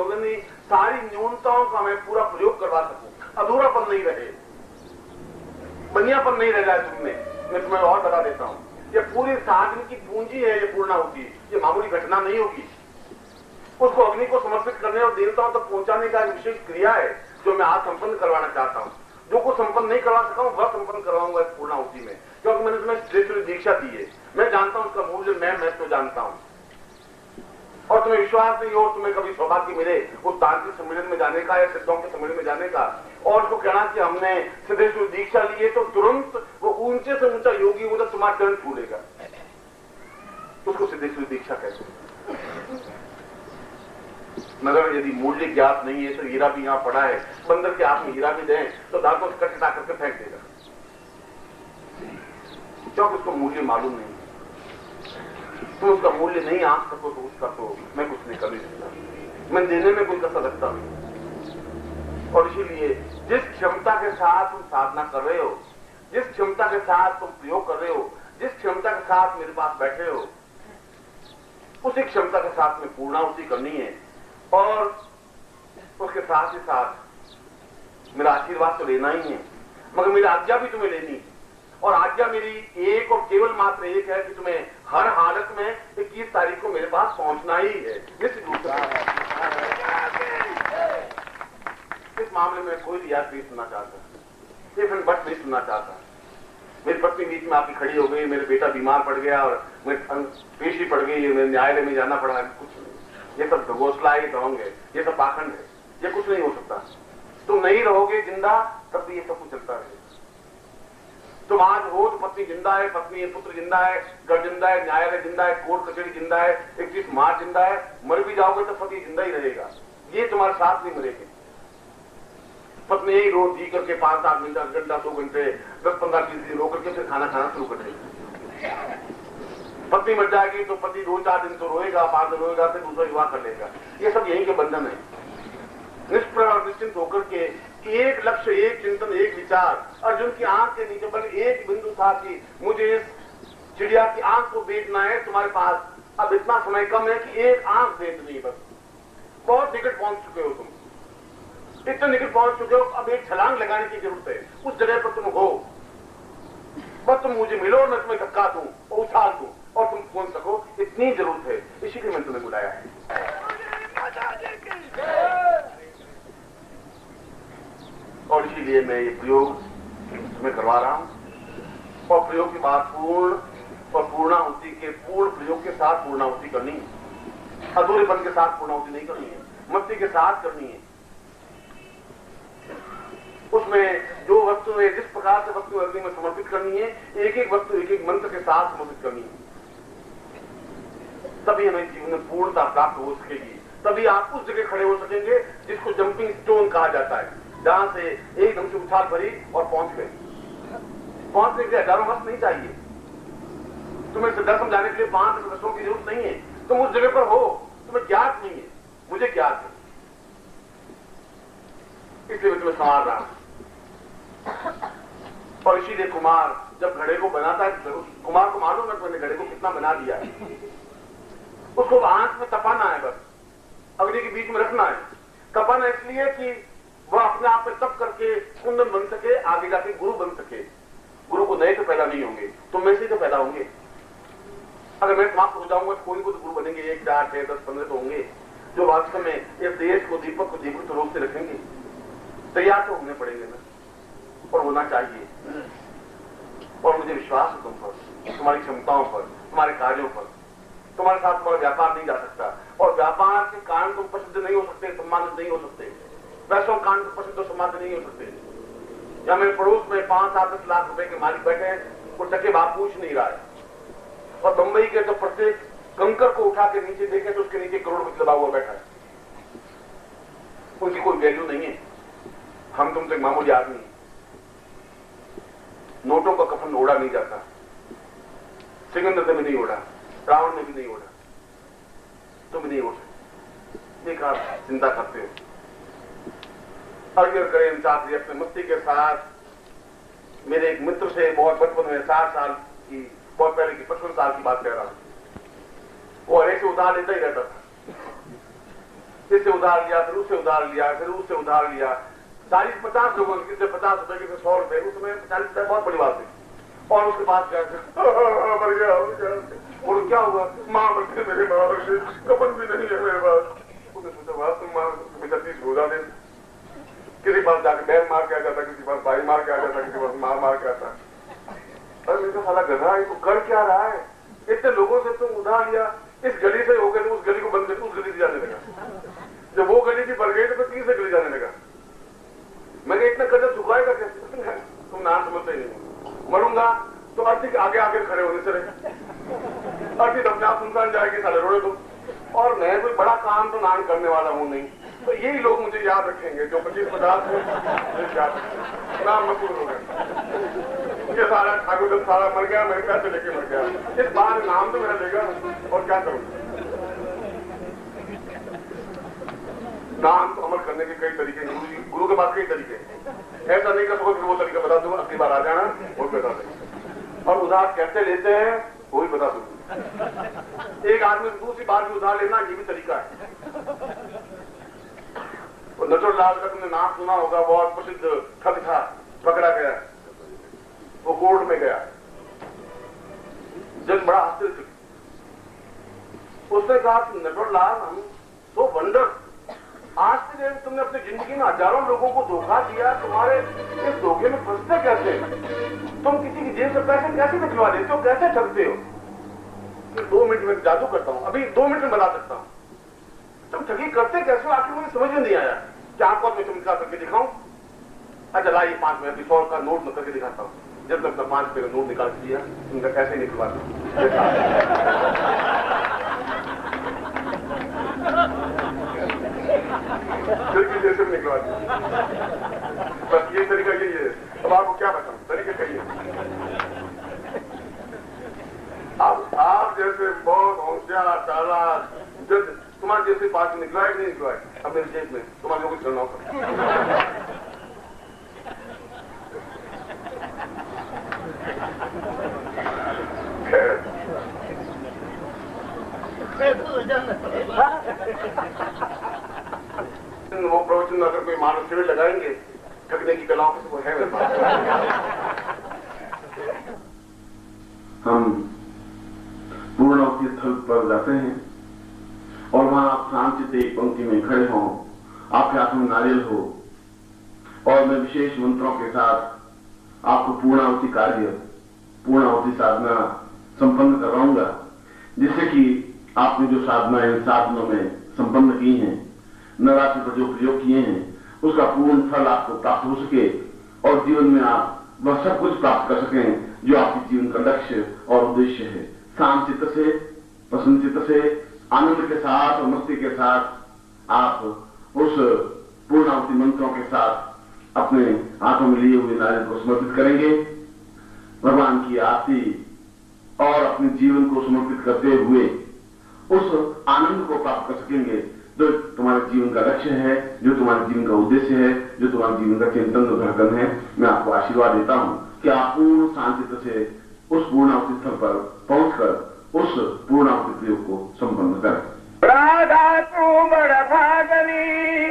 सारी न्यूनताओं का मैं पूरा प्रयोग करवा सकूं, अधूरापन नहीं रहे, बनियापन नहीं रह जाए तुमने। मैं तुम्हें और बता देता हूं, ये पूरी साधन की पूंजी है। ये पूर्णाहुति, ये मामूली घटना नहीं होगी। उसको अग्नि को समर्पित करने और देवताओं तक पहुंचाने का विशेष क्रिया है जो मैं आज संपन्न करवाना चाहता हूं। जो कुछ संपन्न नहीं करवा सका हूं वह संपन्न करवाऊंगा इस पूर्णाहुति में, क्योंकि मैंने तुम्हें श्रेष्ठ दीक्षा दी है। मैं जानता हूं उसका मूल्य, मैं तो जानता हूं। और तुम्हें विश्वास नहीं हो, तुम्हें कभी सौभाग्य मिले उस तांत्रिक सम्मेलन में जाने का या सिद्धों के सम्मेलन में जाने का और उसको कहना कि हमने सिद्धेश्वर दीक्षा ली है, तो तुरंत वो ऊंचे से ऊंचा योगी होगा, तुम्हारा चरण छूलेगा। उसको सिद्धेश्वर दीक्षा कहते हैं। मगर यदि मूल्य ज्ञात नहीं है तो हीरा भी यहां पड़ा है, बंदर के हाथ में हीरा भी दें तो दांतों से कटकटा करके फेंक देगा, क्योंकि उसको मूल्य मालूम नहीं। तुम उसका मूल्य नहीं आंक सको तो उसका तो मैं कुछ नहीं कर नहीं सकता, मैं देने में कोई कसर रखता नहीं। और इसीलिए जिस क्षमता के साथ तुम साधना कर रहे हो, जिस क्षमता के साथ तुम प्रयोग कर रहे हो, जिस क्षमता के साथ मेरे पास बैठे हो, उसी क्षमता के साथ में पूर्णाहुति करनी है। और उसके साथ ही साथ मेरा आशीर्वाद तो लेना ही है, मगर मेरी आज्ञा भी तुम्हें लेनी है। और आज्ञा मेरी एक और केवल मात्र एक है कि तुम्हें हर हालत में 21 तारीख को मेरे पास पहुंचना ही है। निश्चित रूप से इस मामले में कोई रियायत नहीं सुनना चाहता, ये फिर बट नहीं सुनना चाहता। मेरी पत्नी बीच में आके खड़ी हो गई, मेरे बेटा बीमार पड़ गया और पेशी पड़ गई, मेरे न्यायालय में जाना पड़ा, कुछ नहीं। ये सब घोषला ही ढोंग है, ये सब पाखंड है, ये कुछ नहीं हो सकता। तुम नहीं रहोगे जिंदा तब भी ये सब कुछ चलता रहेगा। तुम आज हो तो पत्नी जिंदा है, पत्नी पुत्र जिंदा है, घर जिंदा है, न्यायालय जिंदा है, कोर्ट कचहरी जिंदा है, 21 मार्च जिंदा है। मर भी जाओगे तो पति जिंदा ही रहेगा, ये तुम्हारे साथ नहीं मरेगी। पत्नी यही रोज जी करके 5-7 घंटा, 1 घंटा, 2 घंटे, 10-15-20 दिन रो करके फिर खाना खाना शुरू कर देगी। पत्नी मर जाएगी तो पति 2-4 दिन तो रोएगा, 5 दिन रोएगा, फिर दूसरा विवाह कर लेगा। ये सब यहीं के बंधन है। निष्प्रह और निश्चिंत होकर के एक लक्ष्य, एक चिंतन, एक विचार। अर्जुन की आंख के नीचे बस एक बिंदु था कि मुझे इस चिड़िया की आंख को देखना है। तुम्हारे पास अब इतना समय कम है कि एक आंख देखनी है, बस बहुत निकट पहुंच चुके हो तुम, इतने निकट पहुंच चुके हो। अब एक छलांग लगाने की जरूरत है, उस जगह पर तुम हो। बस तुम मुझे मिलो, मैं तुम्हें धक्का दूं और उछाल दूं, और तुम खोल सको, इतनी जरूरत है, इसीलिए मैंने तुम्हें बुलाया है। और इसीलिए मैं ये प्रयोग तुम्हें करवा रहा हूं, और प्रयोग की बात पूर्ण और पूर्णाहुति के पूर्ण प्रयोग के साथ पूर्णाहुति करनी है, अधूरेपन के साथ पूर्णाहुति नहीं करनी है, मस्ती के साथ करनी है। उसमें जो वस्तु है, जिस प्रकार से वस्तु अग्नि में समर्पित करनी है, एक एक वस्तु एक एक मंत्र के साथ समर्पित करनी है, तभी हमें जीवन में पूर्णता प्राप्त हो सकेगी। तभी आप उस जगह खड़े हो सकेंगे जिसको जंपिंग स्टोन कहा जाता है, जहां से एकदम से उछाल भरी और पहुंच गए। पहुंचने के लिए हजारों वर्ष नहीं चाहिए, तुम्हें सिद्धा समझाने के लिए 5 वर्षों की जरूरत नहीं है। तुम उस जगह पर हो, तुम्हें ज्ञात नहीं है, मुझे ज्ञात है, इसलिए मैं तुम्हें संभाल रहा हूं। और इसीलिए कुमार जब घड़े को बनाता है, तो कुमार को मालूम है मैंने घड़े को कितना बना दिया है, उसको आंच में तपाना है, बस अग्नि के बीच में रखना है। तपाना इसलिए कि वह अपने आप में तप करके कुंदन बन सके, आगे जाके गुरु बन सके। गुरु को नए तो पैदा नहीं होंगे, तुम में से तो पैदा होंगे। अगर मैं समाप्त हो जाऊंगा तो कोई को तो गुरु बनेंगे, 1, 4, 6, 10, 15 तो होंगे, जो वास्तव में इस देश को, दीपक को दीपक रूप से रखेंगे। तैयार तो होने पड़ेंगे ना, और होना चाहिए। और मुझे विश्वास है तुम पर, तुम्हारी क्षमताओं पर, तुम्हारे कार्यों पर। तुम्हारे साथ तुम्हारा व्यापार नहीं जा सकता, और व्यापार के कारण तुम प्रसिद्ध नहीं हो सकते, सम्मानित नहीं हो सकते। पैसों के कारण तुम प्रसिद्ध और सम्मानित नहीं हो सकते। या मेरे पड़ोस में 5-7 लाख रुपए के मालिक बैठे हैं, वो टके बाप पूछ नहीं रहा है, और बंबई के तो प्रत्येक कंकर को उठा के नीचे देखें तो उसके नीचे करोड़पति दबा हुआ बैठा है। उनकी कोई वैल्यू नहीं है। हम तुम तो एक मामूली आदमी, नोटों का कफन ओढ़ा नहीं जाता, सिकंदर ने भी नहीं ओढ़ा, रावण ने भी नहीं ओढ़ा, तुम भी नहीं ओढ़ सकते। एक आप चिंता करते हो, अर्घ्य करें इंसाफ अपने मस्ती के साथ। मेरे एक मित्र से बहुत बचपन में 60 साल की, बहुत पहले की 55 साल की बात कह रहा हूं, वो हरे से उधार लेता ही रहता था। इससे उधार लिया, फिर उससे उधार लिया, फिर उससे उधार लिया। 40-50 लोगों की, किसी 50 रुपए, किसी 100 रुपए, उस समय 40 रुपए बहुत बड़ी बात थी। और उसके पास गया, मर गया, और क्या हुआ, माँ मर गई, मेरे माँ मर गई, कपन भी नहीं है मेरे पास। उसने सोचा बात, तुम माँ तुम्हें 30 रोजा दे। किसी पास जाकर बैल मार के आ जाता, किसी पास भाई मार के आ जाता, किसी पास मार मार के आता। अरे मेरे साला गधा है, तो कर क्या रहा है? इतने लोगों से तुम उधार लिया, इस गली से हो गए तो उस गली को बंद कर, उस गली से जाने लगा। जब वो गली भी बढ़ गई तो फिर तीसरे गली जाने लगा। मैंने इतना कर्जा चुकाएगा कैसे? तुम नाम समझते ही नहीं। मरूंगा तो अर्थी आगे आगे खड़े होने से रहे, अर्थी अपने आप सुनसान जाएगी, साले रोड़े तुम। और मैं कोई बड़ा काम तो नाम करने वाला हूं नहीं, तो यही लोग मुझे याद रखेंगे जो 25-50 नाम मशहूर हो गए। ये सारा ठाकुर सारा मर गया, मैं पैसे लेके मर गया। इस बार नाम तो मेरा लेगा, और क्या करूंगा? नाम तो अमल करने के कई तरीके, गुरु के पास कई तरीके। ऐसा नहीं कर सकोगे, वो तरीका बता दूंगा, अगली बार आ जाना वो बता देंगे। और उधार कैसे लेते हैं वो भी बता दूंगा। एक आदमी से दूसरी बार भी उधार लेना, ये भी तरीका है। नटवरलाल का तुमने नाम सुना होगा, बहुत प्रसिद्ध ठग था, पकड़ा गया, वो कोर्ट में गया, जज बड़ा आश्चर्य। उसने कहा कि नटवरलाल, हम सो वंडर, आज से तुमने अपनी जिंदगी में हजारों लोगों को धोखा दिया, तुम्हारे इस धोखे में फंसते कैसे? तुम किसी की जेब से पैसे कैसे निकलवा देते हो, कैसे ठगते हो? 2 मिनट में जादू करता हूं, अभी 2 मिनट में बता सकता हूं। तुम ठगी करते कैसे? आखिर मुझे समझ में नहीं आया। क्या आपको मैं चमत्कार करके दिखाऊं? अच्छा लाइए 5 मिनट 100 का नोट में करके दिखाता हूं। जब तक 5 रुपए का नोट निकाल दिया, तुमने कैसे निकलवा खिड़की जैसे भी निकलवा दिया। बस ये तरीका यही है। अब आपको क्या बताऊं, तरीके कहिए। अब आप जैसे बहुत होशियार चालाक जज, तुम्हारे जैसे 5 निकलवाए नहीं निकलवाए, अब मेरी जेब में तुम्हारे कुछ करना होगा। वो प्रवचन अगर कोई मानव शिविर लगाएंगे ठगने की कलाओं से, वो है मेरे पास। हम पूर्णाहुति स्थल पर जाते हैं और वहां आप शांति एक पंक्ति में खड़े हों, आपके हाथ में नारियल हो और मैं विशेष मंत्रों के साथ आपको पूर्णाहुति कार्य, पूर्णाहुति साधना संपन्न करवाऊंगा, जिससे कि आपने जो साधना इन साधनों में संपन्न की हैं, नवरात्रि पर जो प्रयोग किए हैं, उसका पूर्ण फल आपको प्राप्त हो सके और जीवन में आप वह सब कुछ प्राप्त कर सकें जो आपके जीवन का लक्ष्य और उद्देश्य है। शांत चित्त से, प्रसन्न चित्त से, आनंद के साथ और मस्ती के साथ आप उस पूर्णाहुति मंत्रों के साथ अपने हाथों में लिए हुए नारियल को समर्पित करेंगे। भगवान की आरती और अपने जीवन को समर्पित करते हुए उस आनंद को प्राप्त कर सकेंगे जो तुम्हारे जीवन का लक्ष्य है, जो तुम्हारे जीवन का उद्देश्य है, जो तुम्हारे जीवन का चिंतन धड़कन है। मैं आपको आशीर्वाद देता हूं कि आप पूर्ण शांति से उस पूर्णाहुति स्थल पर पहुंचकर उस पूर्णाहुति प्रयोग को संपन्न करें। राधा तू बड़ भागनी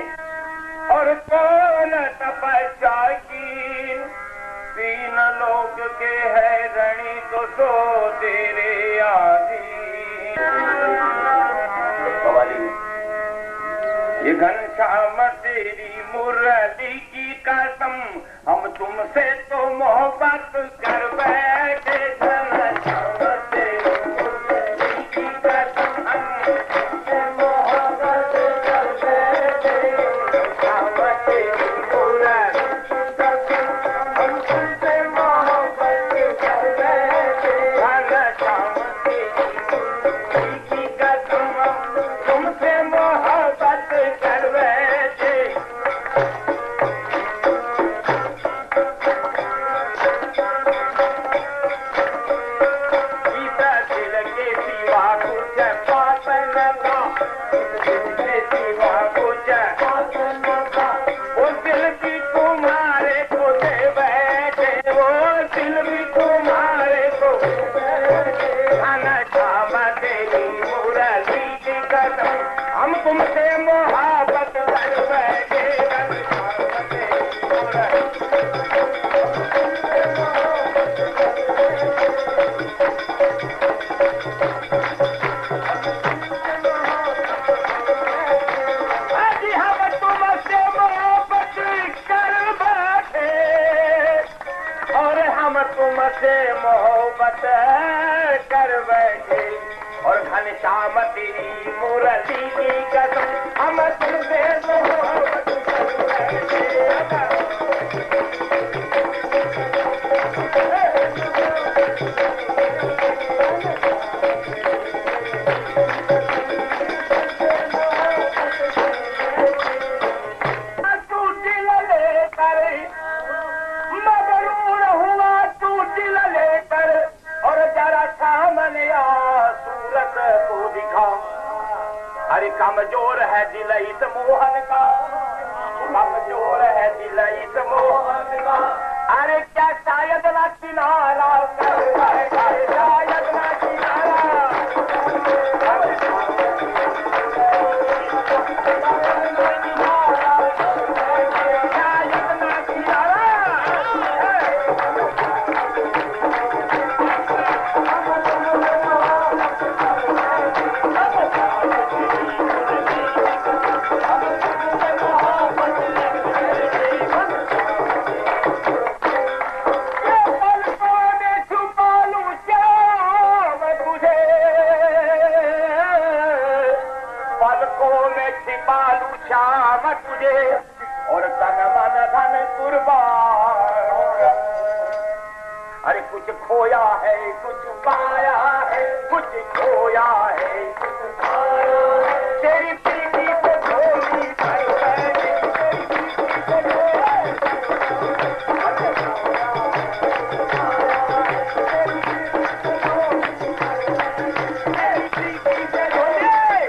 और कौन तपस्या की, तीन लोक के है ऋणी तो सो तेरे आदि। ये घनश्याम तेरी मुरली की कसम, हम तुमसे तो मोहब्बत कर बैठे। घनश्याम तेरी मुरली की कसम, हम तुमसे मोहब्बत कर बैठे। घनश्याम तेरी मुरली की कसम, हम तुमसे मोहब्बत कर बैठे। घनश्याम तेरी मुरली की कसम, हम तुमसे मोहब्बत कर बैठे। गीता दिल के सिवा कुछ बात न था, दिल के सिवा कुछ बात न था। वो दिल भी तुम्हारे को दे बैठे, वो दिल भी तुम्हारे को दे बैठे। घनश्याम तेरी मुरली की कसम, हम तुमसे मोहब्बत कर बैठे। घनश्याम तेरी आज हम तुमसे मोहब्बत कर बैठे और हम तुमसे मोहब्बत कर बैठे। और घनश्याम तेरी मुरली की कसम, हम तुमसे मोहब्बत कर बैठे। तू दिल लेकर मगरूर हुआ, तू दिल लेकर और जरा सामने आ सूरत को दिखा। अरे कमजोर है दिल इस मोहन का, कमजोर है दिल इस मोहन का। अरे क्या शायद ना किनारा कर बैठा, शायद ना किनारा। शायद ना किनारा। श्याम तुझे और तन मन धन कुर्बान। अरे कुछ खोया है कुछ पाया है, कुछ खोया है कुछ पाया है। तेरी प्रीति को खोई कर बैठे, तेरी प्रीति को खोई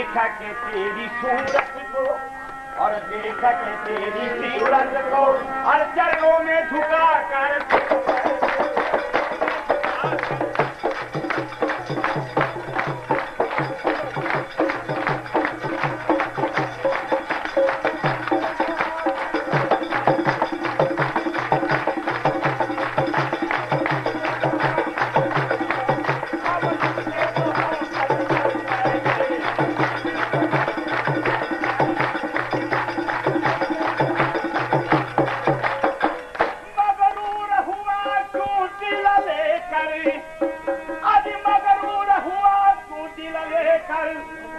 देखा के तेरी सूरत को और देखा के तेरी सूरत को और चरणों में झुका कर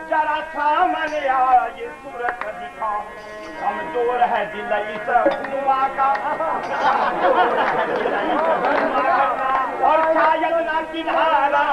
जरा सामने आए सूरत दिखा कमजोर है दिल हुआ का और शायद ना किनारा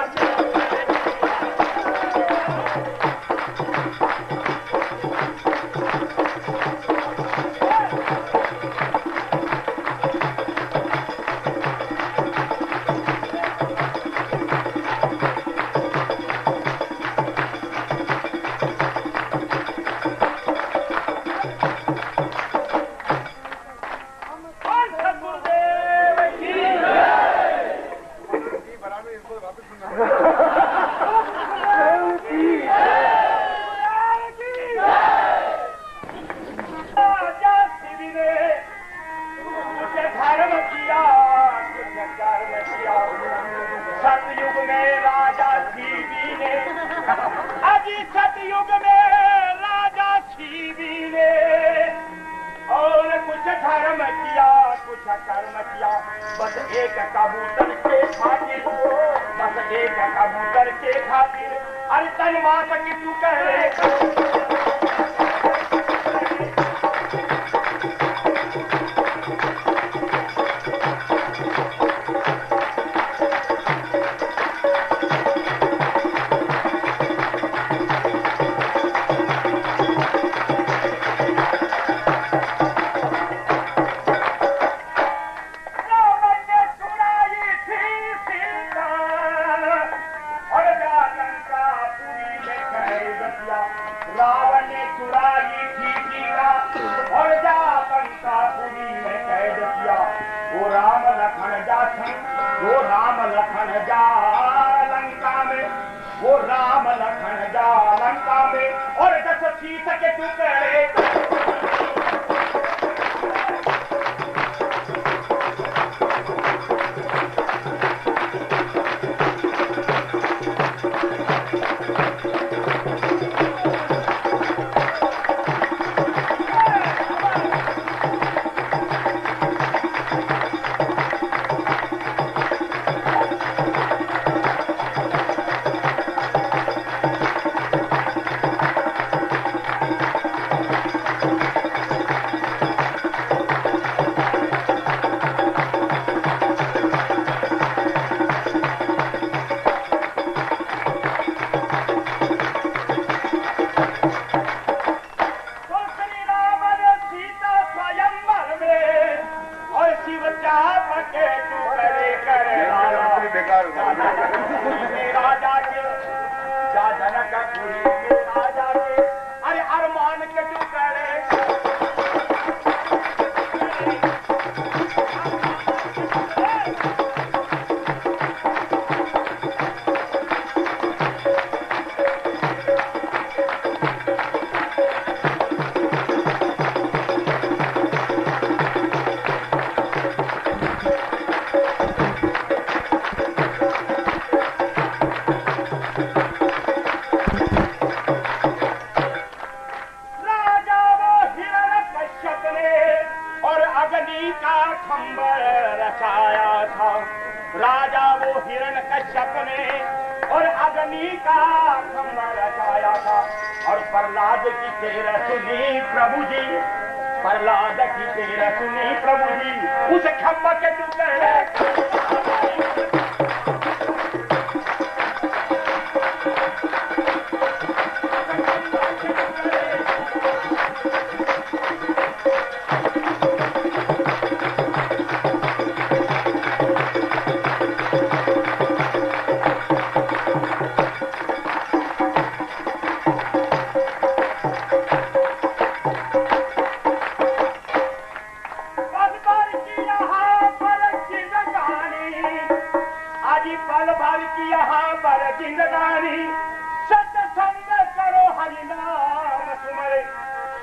सतयुग में राजा शिवी ने अजी सतयुग में राजा शिवी ने और कुछ धर्म किया कुछ कर्म किया बस एक कबूतर के खातिर बस एक कबूतर के खातिर अरे तन मात की तू कह रावण ने चुराई थी सीता और जा लंकापुरी में कैद किया वो राम लखन जा लंका में वो राम लखन जा लंका में और जस सीत के टुकड़े राजा के जनक राजा के अरे अरमान के टुकड़े राजा वो हिरण कश्यप ने और अग्नि का खंभा रचाया था और प्रहलाद की तेरह सुनी प्रभु जी प्रहलाद की तेरह सुनी प्रभु जी उस खंभा के टुकड़े जिंदगानी सत्संग करो हरिनाम सुमरे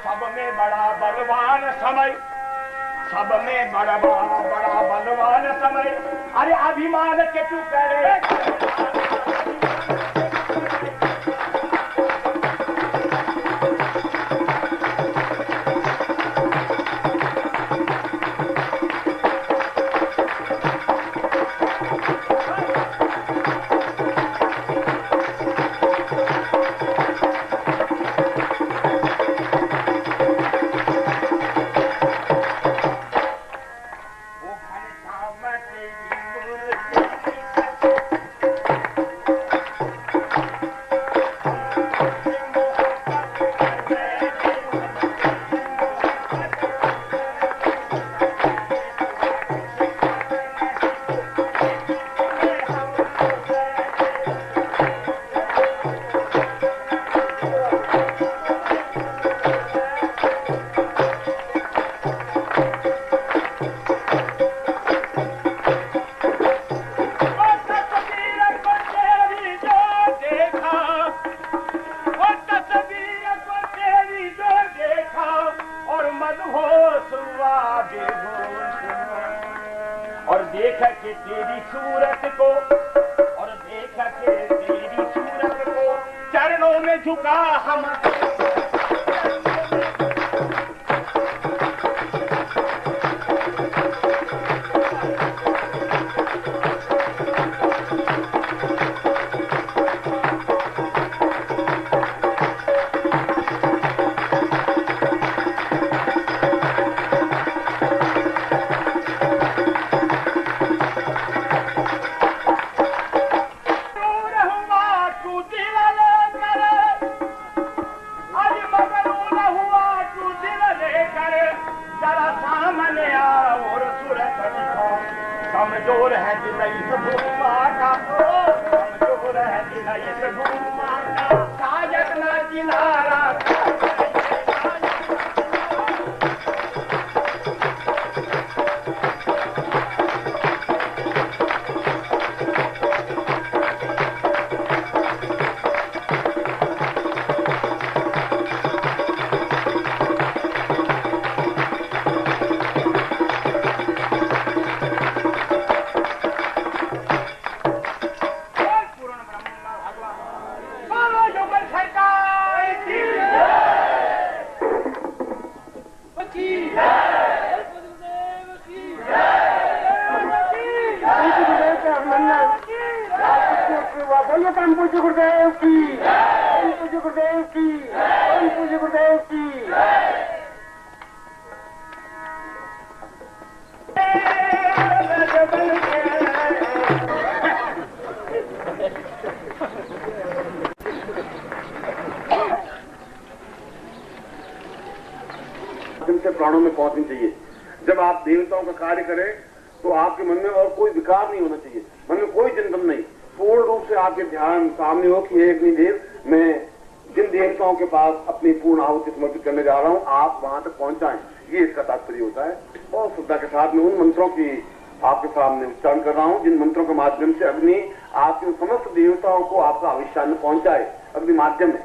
सब में बड़ा बलवान समय सब में बड़ा बलवान समय अरे अभिमान के तू करे और देखा कि तेरी सूरत को और देखा कि तेरी सूरत को चरणों में झुका हम कमजोर है दिल भूमा का कमजोर है दिल भूमा का साजक ना किनारा बोलो काम पूज्य गुरुदेव की पूज्य गुरुदेव की पूज्य गुरुदेव की से प्राणों में पहुंचनी चाहिए। जब आप देवताओं का कार्य करें तो आपके मन में और कोई विकार नहीं होना चाहिए, मन में कोई चिंतन नहीं, पूर्ण रूप से आपके ध्यान सामने हो कि एक देव मैं जिन देवताओं के पास अपनी पूर्ण आहुति समर्पित करने जा रहा हूं आप वहां तक पहुंचाएं, ये इसका तात्पर्य होता है। और श्रद्धा के साथ में उन मंत्रों की आपके सामने उच्चारण कर रहा हूं जिन मंत्रों के माध्यम से अग्नि आपके समस्त देवताओं को आपका आविष्कार में पहुंचाए। अग्नि माध्यम है,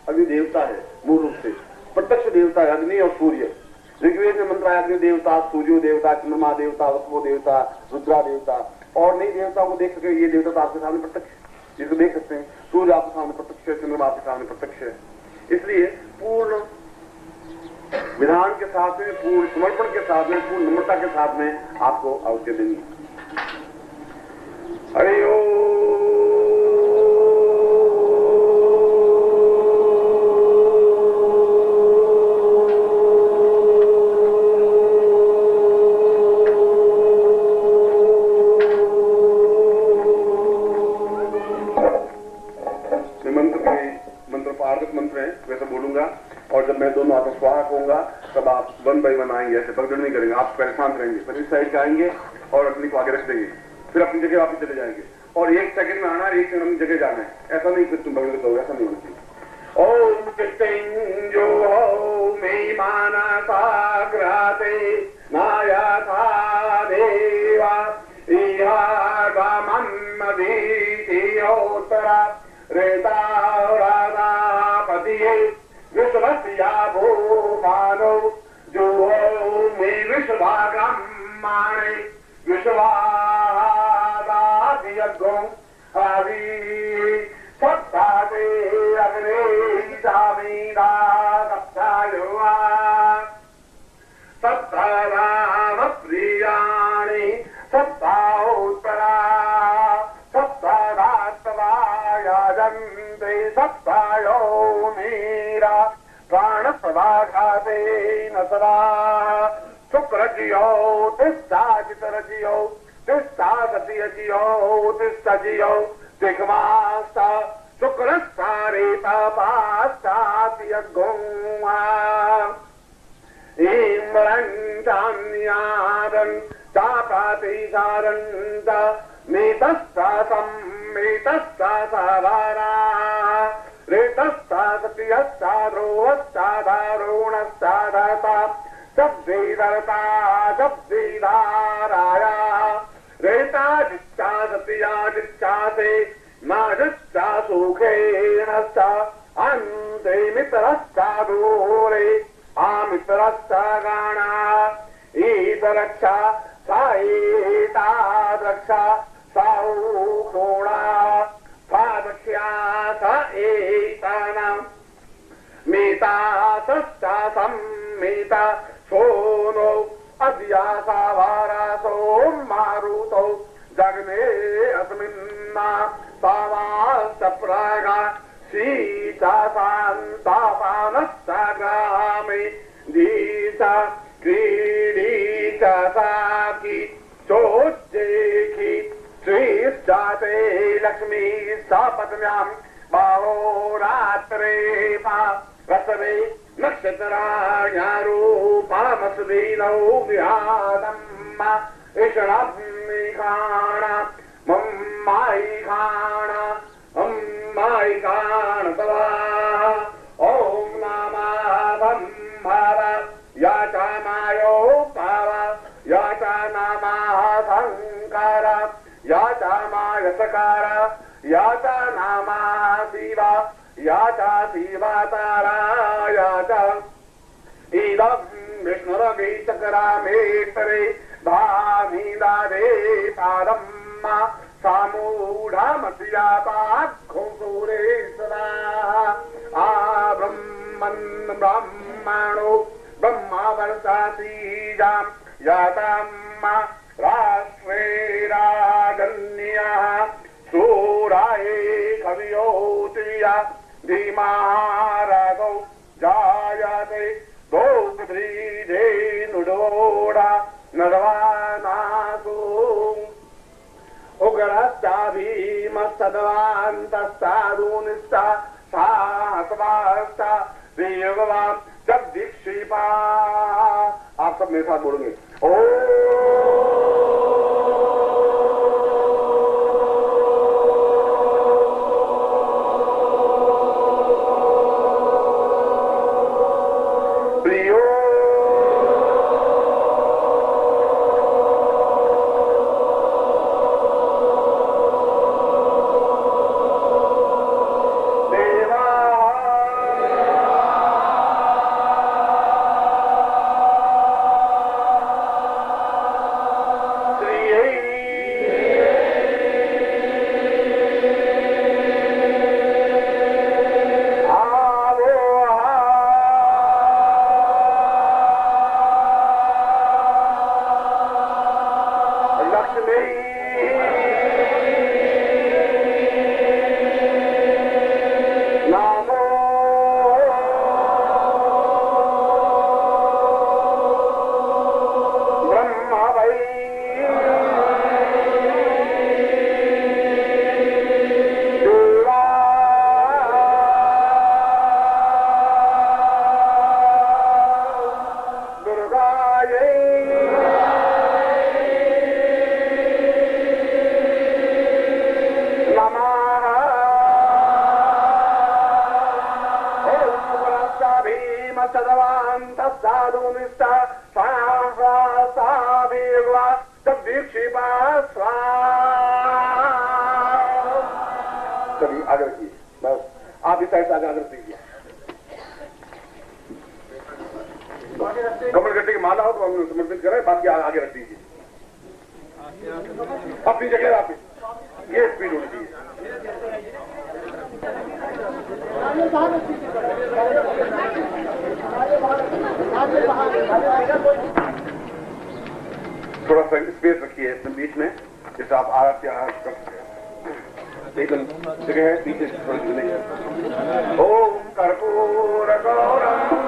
अग्नि देवता है, मूल रूप से प्रत्यक्ष देवता है अग्नि और सूर्य। ऋग्वेद में मंत्र आया अग्नि देवता, सूर्यो देवता, चंद्रमा देवता, वसुओ देवता, रुद्रा देवता। और नई देवताओं को देख सके ये देवता तो आपके सामने प्रत्यक्ष, जिसको देख सकते हैं, सूर्य आपके सामने प्रत्यक्ष है, चंद्रमा आपके सामने प्रत्यक्ष है। इसलिए पूर्ण विधान के साथ में, पूर्ण समर्पण के साथ में, पूर्ण नम्रता के साथ में आपको आहुति देनी है। हरि ओम। मंत्र है वैसे बोलूंगा और जब मैं दोनों हाथों स्वाहा कहूंगा तब आप वन बाई वन आएंगे, ऐसे पगड़ नहीं करेंगे, आप परेशान रहेंगे, फिर इस साइड के आएंगे और अग्नि को आगे रख देंगे, फिर अपनी जगह वापस चले जाएंगे और 1 सेकंड में आना, 1 सेकंड अपनी जगह जाना है। ऐसा नहीं फिर तुम भगवान कहोगे, ऐसा नहीं होना चाहिए। ओम कृष्ण हो मे मानसा ग्राते नाया था देवा इहा गमम दीति उत्तरा रेता राधापति विश्वस्या भूमानो जो मे विश्वाग्रह्माणे विश्वादादियज्ञो हरि सप्ताहे अग्रे दामीदा सप्तायुवा सप्ताराम प्रियाणि सप्ताहोत्तरा सप्तादास्तवायाजन्ते सप्तायो मीरा प्राणप्रभाघाते न सदा शुक्रजियो तिष्ठाजितरजियो तिष्ठासतियजियो तिष्ठजियो दिग्मास्ता शुक्रस्तारेतापास्तातियगोमा इन्द्रञ्चान्यादन् चापातिसारन्त मेतस्ता सम्मेतस्ता सावारा रेतस्ता सत्यस्ता ध्रुवस्ता दारुणस्ता धर्ता शब्देधर्ता शब्देधाराया रेता जिच्चा सत्या जिच्चा से नाजिच्चा सुखेनस्ता अन्ते मित्रस्ता दूरे आमित्रस्ता गाणा ईतरक्षा साईता रक्षा साऊक्षोणा सादक्ष्या सा एताना मीता सस्ता सम्मीता सोनो अद्या सावारा सोम मारुतो जगने अस्मिन्ना सावास्तप्रागा सीता शान्तापानस्ताग्रामे दीसा क्रीडीचा साकी चोज्जेखि श्रीश्चाते लक्ष्मी सापत्न्यां बाहोरात्रे पा रसवे नक्षत्राण्यारूपामसुदीनौ विहादम्मा ईषणाम्मिखाणा मम्माई खाणा अम्माई खाण तवा ओम नामाधं भाव याचा मायो भाव याचा नामा संकार याचा माय सकार याचा नामा शिवा याचा शिवा तारा याचा इदं विष्णुरगीचकरामेतरे धामी दादे पादम्मा सामूढमस्यापाघोसूरे सदा आ ब्रह्मन् ब्रह्मणो ब्रह्मा वर्षासीजां याताम्मा राष्ट्रे राजन्यः सूराये कवियोतिया धीमारागौ जायते दोग्ध्रीजे नुडोडा नरवानासु उग्रस्ता भीमस्तदवान्तस्तादूनिस्ता साहसवास्ता देववां जगदीक्षिपा। आप सब मेरे साथ बोलेंगे ओ आगे रखिए, बस आप इस साइड से आगे रख दीजिए। कमल गट्टे की माला हो तो हम समर्पित करें, बाकी आगे रख दीजिए। अपनी जगह आप ये स्पीड होनी चाहिए। थोड़ा सा स्पेस रखिए इसमें बीच में, जिससे आप आरती कर सकते हैं। एकदम जगह है पीछे थोड़ी नहीं है। ओम कर्पूर गौरम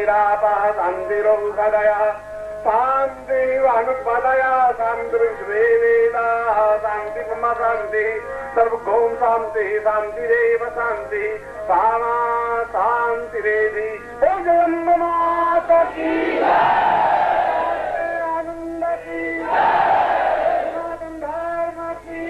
शान्तिरापः शान्तिरौषधयः शान्तिरनुपदयः शान्तिर्वेदाः शान्तिर्ब्रह्म शान्तिः सर्वभौम शान्तिः शान्तिरेव शान्तिः सामा शान्तिरेधि ओम माता की आनंद की धर्म की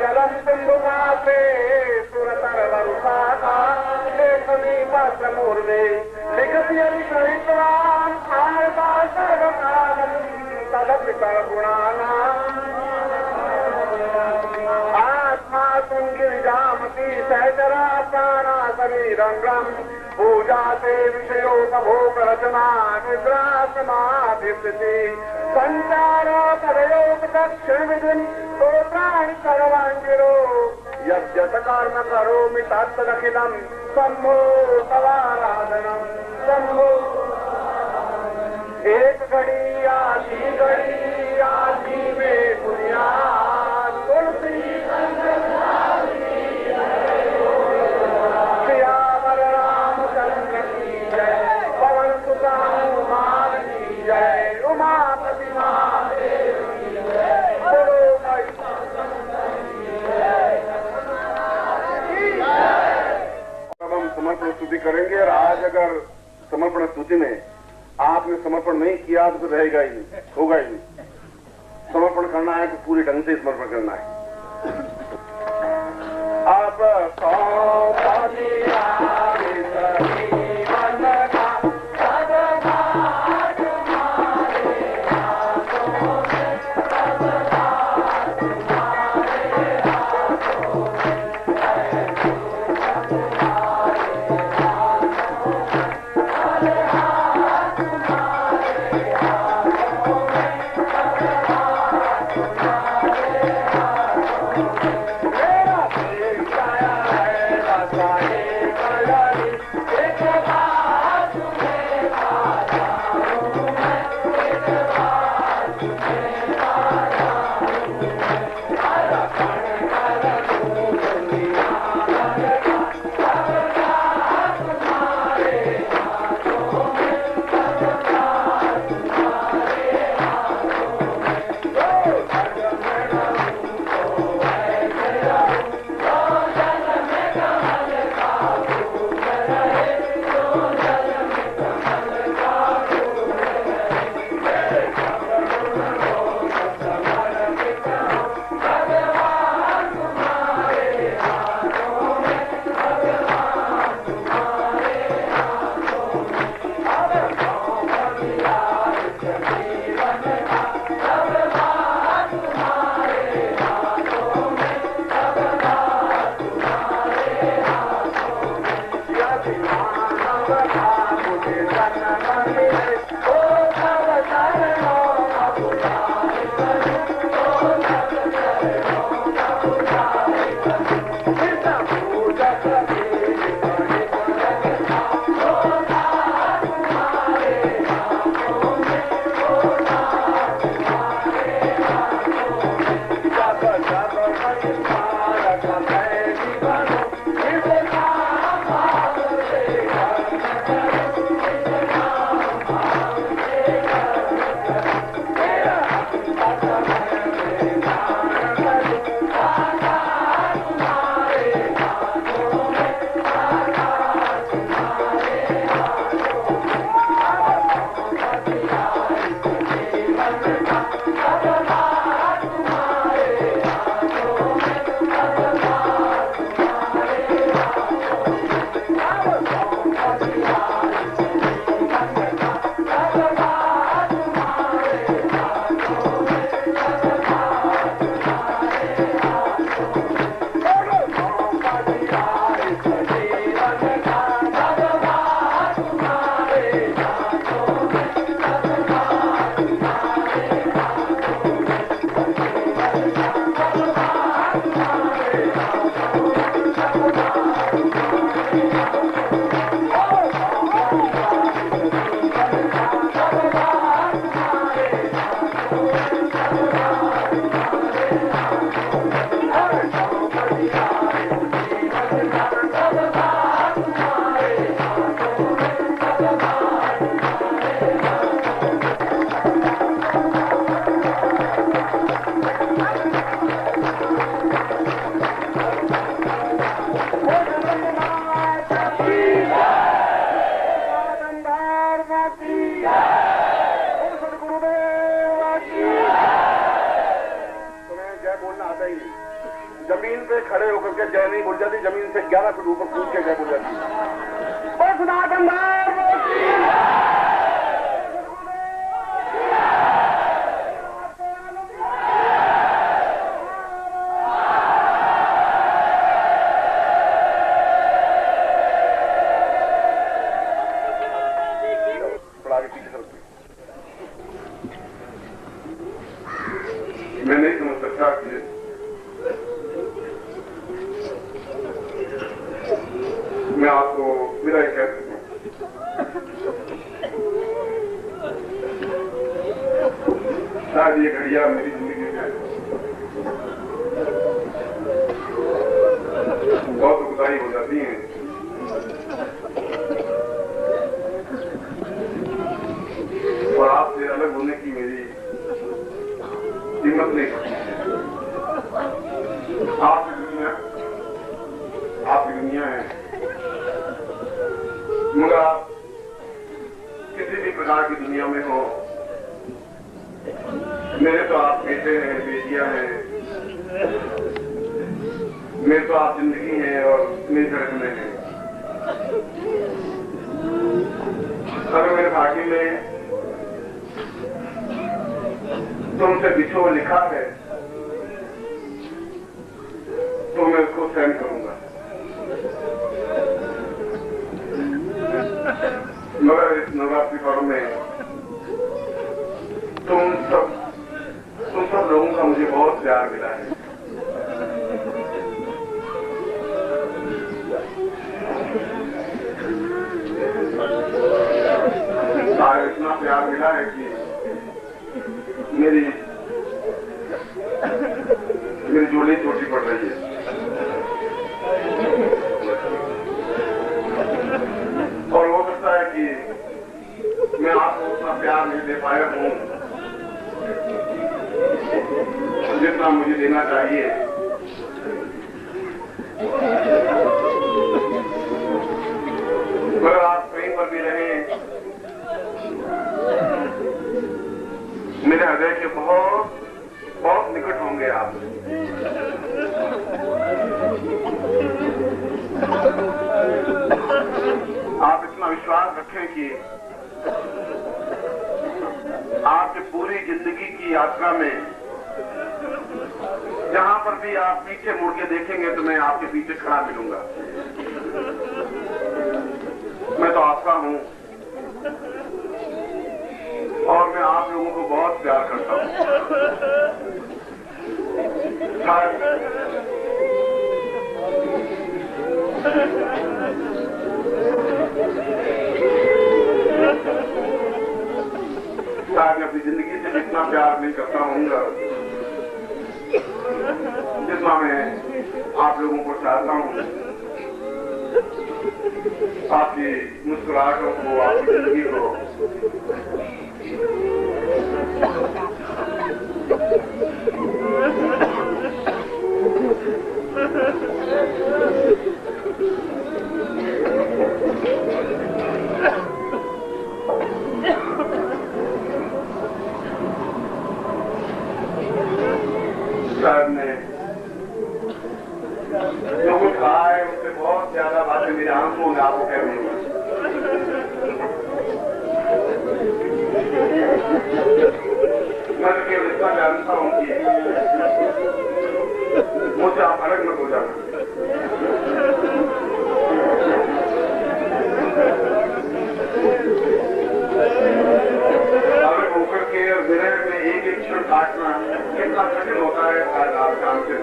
जलम सिंधुनाथे सुरतर वरुषाता लेखनी पात्रमूर्वे लिखति लिखितवान् आयता सर्वकालं तदपितर गुणानाम् आत्मा तुंगिरिजामति सहचरापाना समीरंगम पूजाते विषयोपभोग रचना निद्रासमाधिस्थिति संचार पदयोग दक्षिण विधिन स्तोत्राणि सर्वांगिरो यज्ञत कर्म करोमि तत्तदखिलं शम्भो तवाराधनम् शम्भो एक घड़ी आधी में बुनियाद तुलसी सियावर रामचंद्र की जय पवन सुत हनुमान की जय उमापति महादेव की जय बोलो भाई। अब हम समर्पण स्तुति करेंगे और आज अगर समर्पण स्तुति में आपने समर्पण नहीं किया तो रहेगा ही नहीं, होगा ही नहीं। समर्पण करना है तो पूरी ढंग से समर्पण करना है। अब मेरा देश आया है जमीन पे खड़े होकर के जय नहीं बोल जाती, जमीन से 11 फीट ऊपर कूद के जय बोल जाती। मैं नहीं समझ सकता कि मैं आपको विदाई कह सकूं। शायद ये घड़ियां मेरी जिंदगी में बहुत दुखदाई हो जाती हैं। और आपसे अलग होने की मेरी हिम्मत नहीं होती। आपकी दुनिया है, मगर आप किसी भी प्रकार की दुनिया में हो, मेरे तो आप बेटे हैं, बेटियां हैं, मेरे तो आप जिंदगी हैं और मेरी धड़कनें हैं। अगर मेरे भाग्य में तुमसे बिछो लिखा है तो मैं उसको सहन करूंगा, मगर इस नवरात्रि पर्व में तुम सब लोगों का मुझे बहुत प्यार मिला है। इतना प्यार मिला है कि मेरी जोड़ी छोटी पड़ रही है। और हो सकता है कि मैं आपको उतना प्यार नहीं दे पाया हूं जितना मुझे देना चाहिए। अगर आप कहीं पर भी रहें, मेरे हृदय के बहुत बहुत निकट होंगे आप। आप इतना विश्वास रखें कि आपकी पूरी जिंदगी की यात्रा में जहां पर भी आप पीछे मुड़ के देखेंगे तो मैं आपके पीछे खड़ा मिलूंगा। मैं तो आपका हूं और मैं आप लोगों को बहुत प्यार करता हूं। शायद मैं अपनी जिंदगी से जितना प्यार नहीं करता हूँगा जितना मैं आप लोगों को चाहता हूँ। आपकी मुस्कुराहटों को, आपकी जिंदगी को जो कुछ कहा है उससे बहुत ज्यादा बातें मेरे आंसू में आपको कह रही हूँ। मैं तो केवल इतना जानता हूँ कि मुझसे आप अलग मत हो जाना। अलग होकर के और विरह में एक एक क्षण काटना कितना कठिन होता है शायद आप जानते हैं।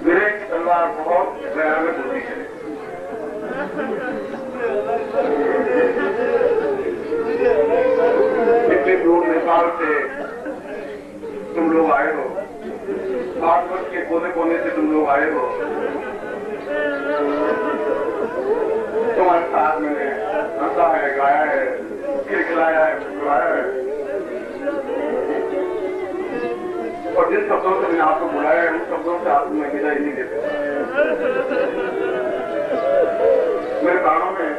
विरह की तलवार बहुत भयानक होती है। इतने दूर नेपाल से तुम लोग आए हो, भारतवर्ष के कोने कोने से तुम लोग आए हो। तुम्हारे साथ मैंने हंसा है, गाया है, खिलखिलाया है, मुस्कुराया है और जिन शब्दों से मैंने आपको बुलाया है उन शब्दों से आपको मैं विदाई नहीं देता। मेरे प्राणों में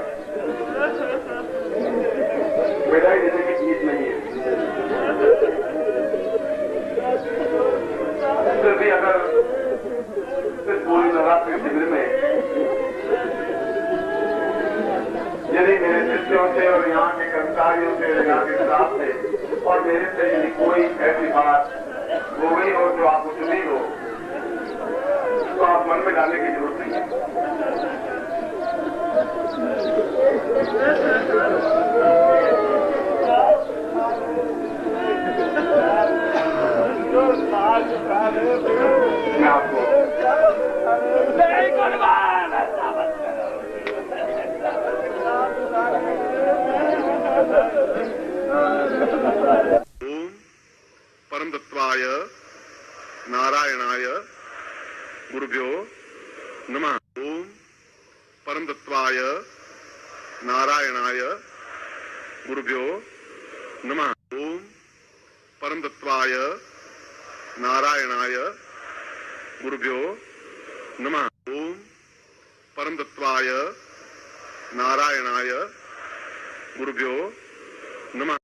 यदि मेरे शिष्यों से और यहाँ के कर्मचारियों से, यहाँ के स्टाफ से और मेरे से यदि कोई ऐसी बात हो गई हो जो आपको सुनी हो, तो आप मन में डालने की जरूरत नहीं है। मैं आपको ओम परमदत्वाय नारायणाय गुरुभ्यो नमः। ओम परमदत्वाय नारायणाय गुरुभ्यो नमः। ओम परमदत्वाय नारायणाय गुरुभ्यो नमः। ओम परमदत्वाय नारायणाय गुरुभ्यो नमः।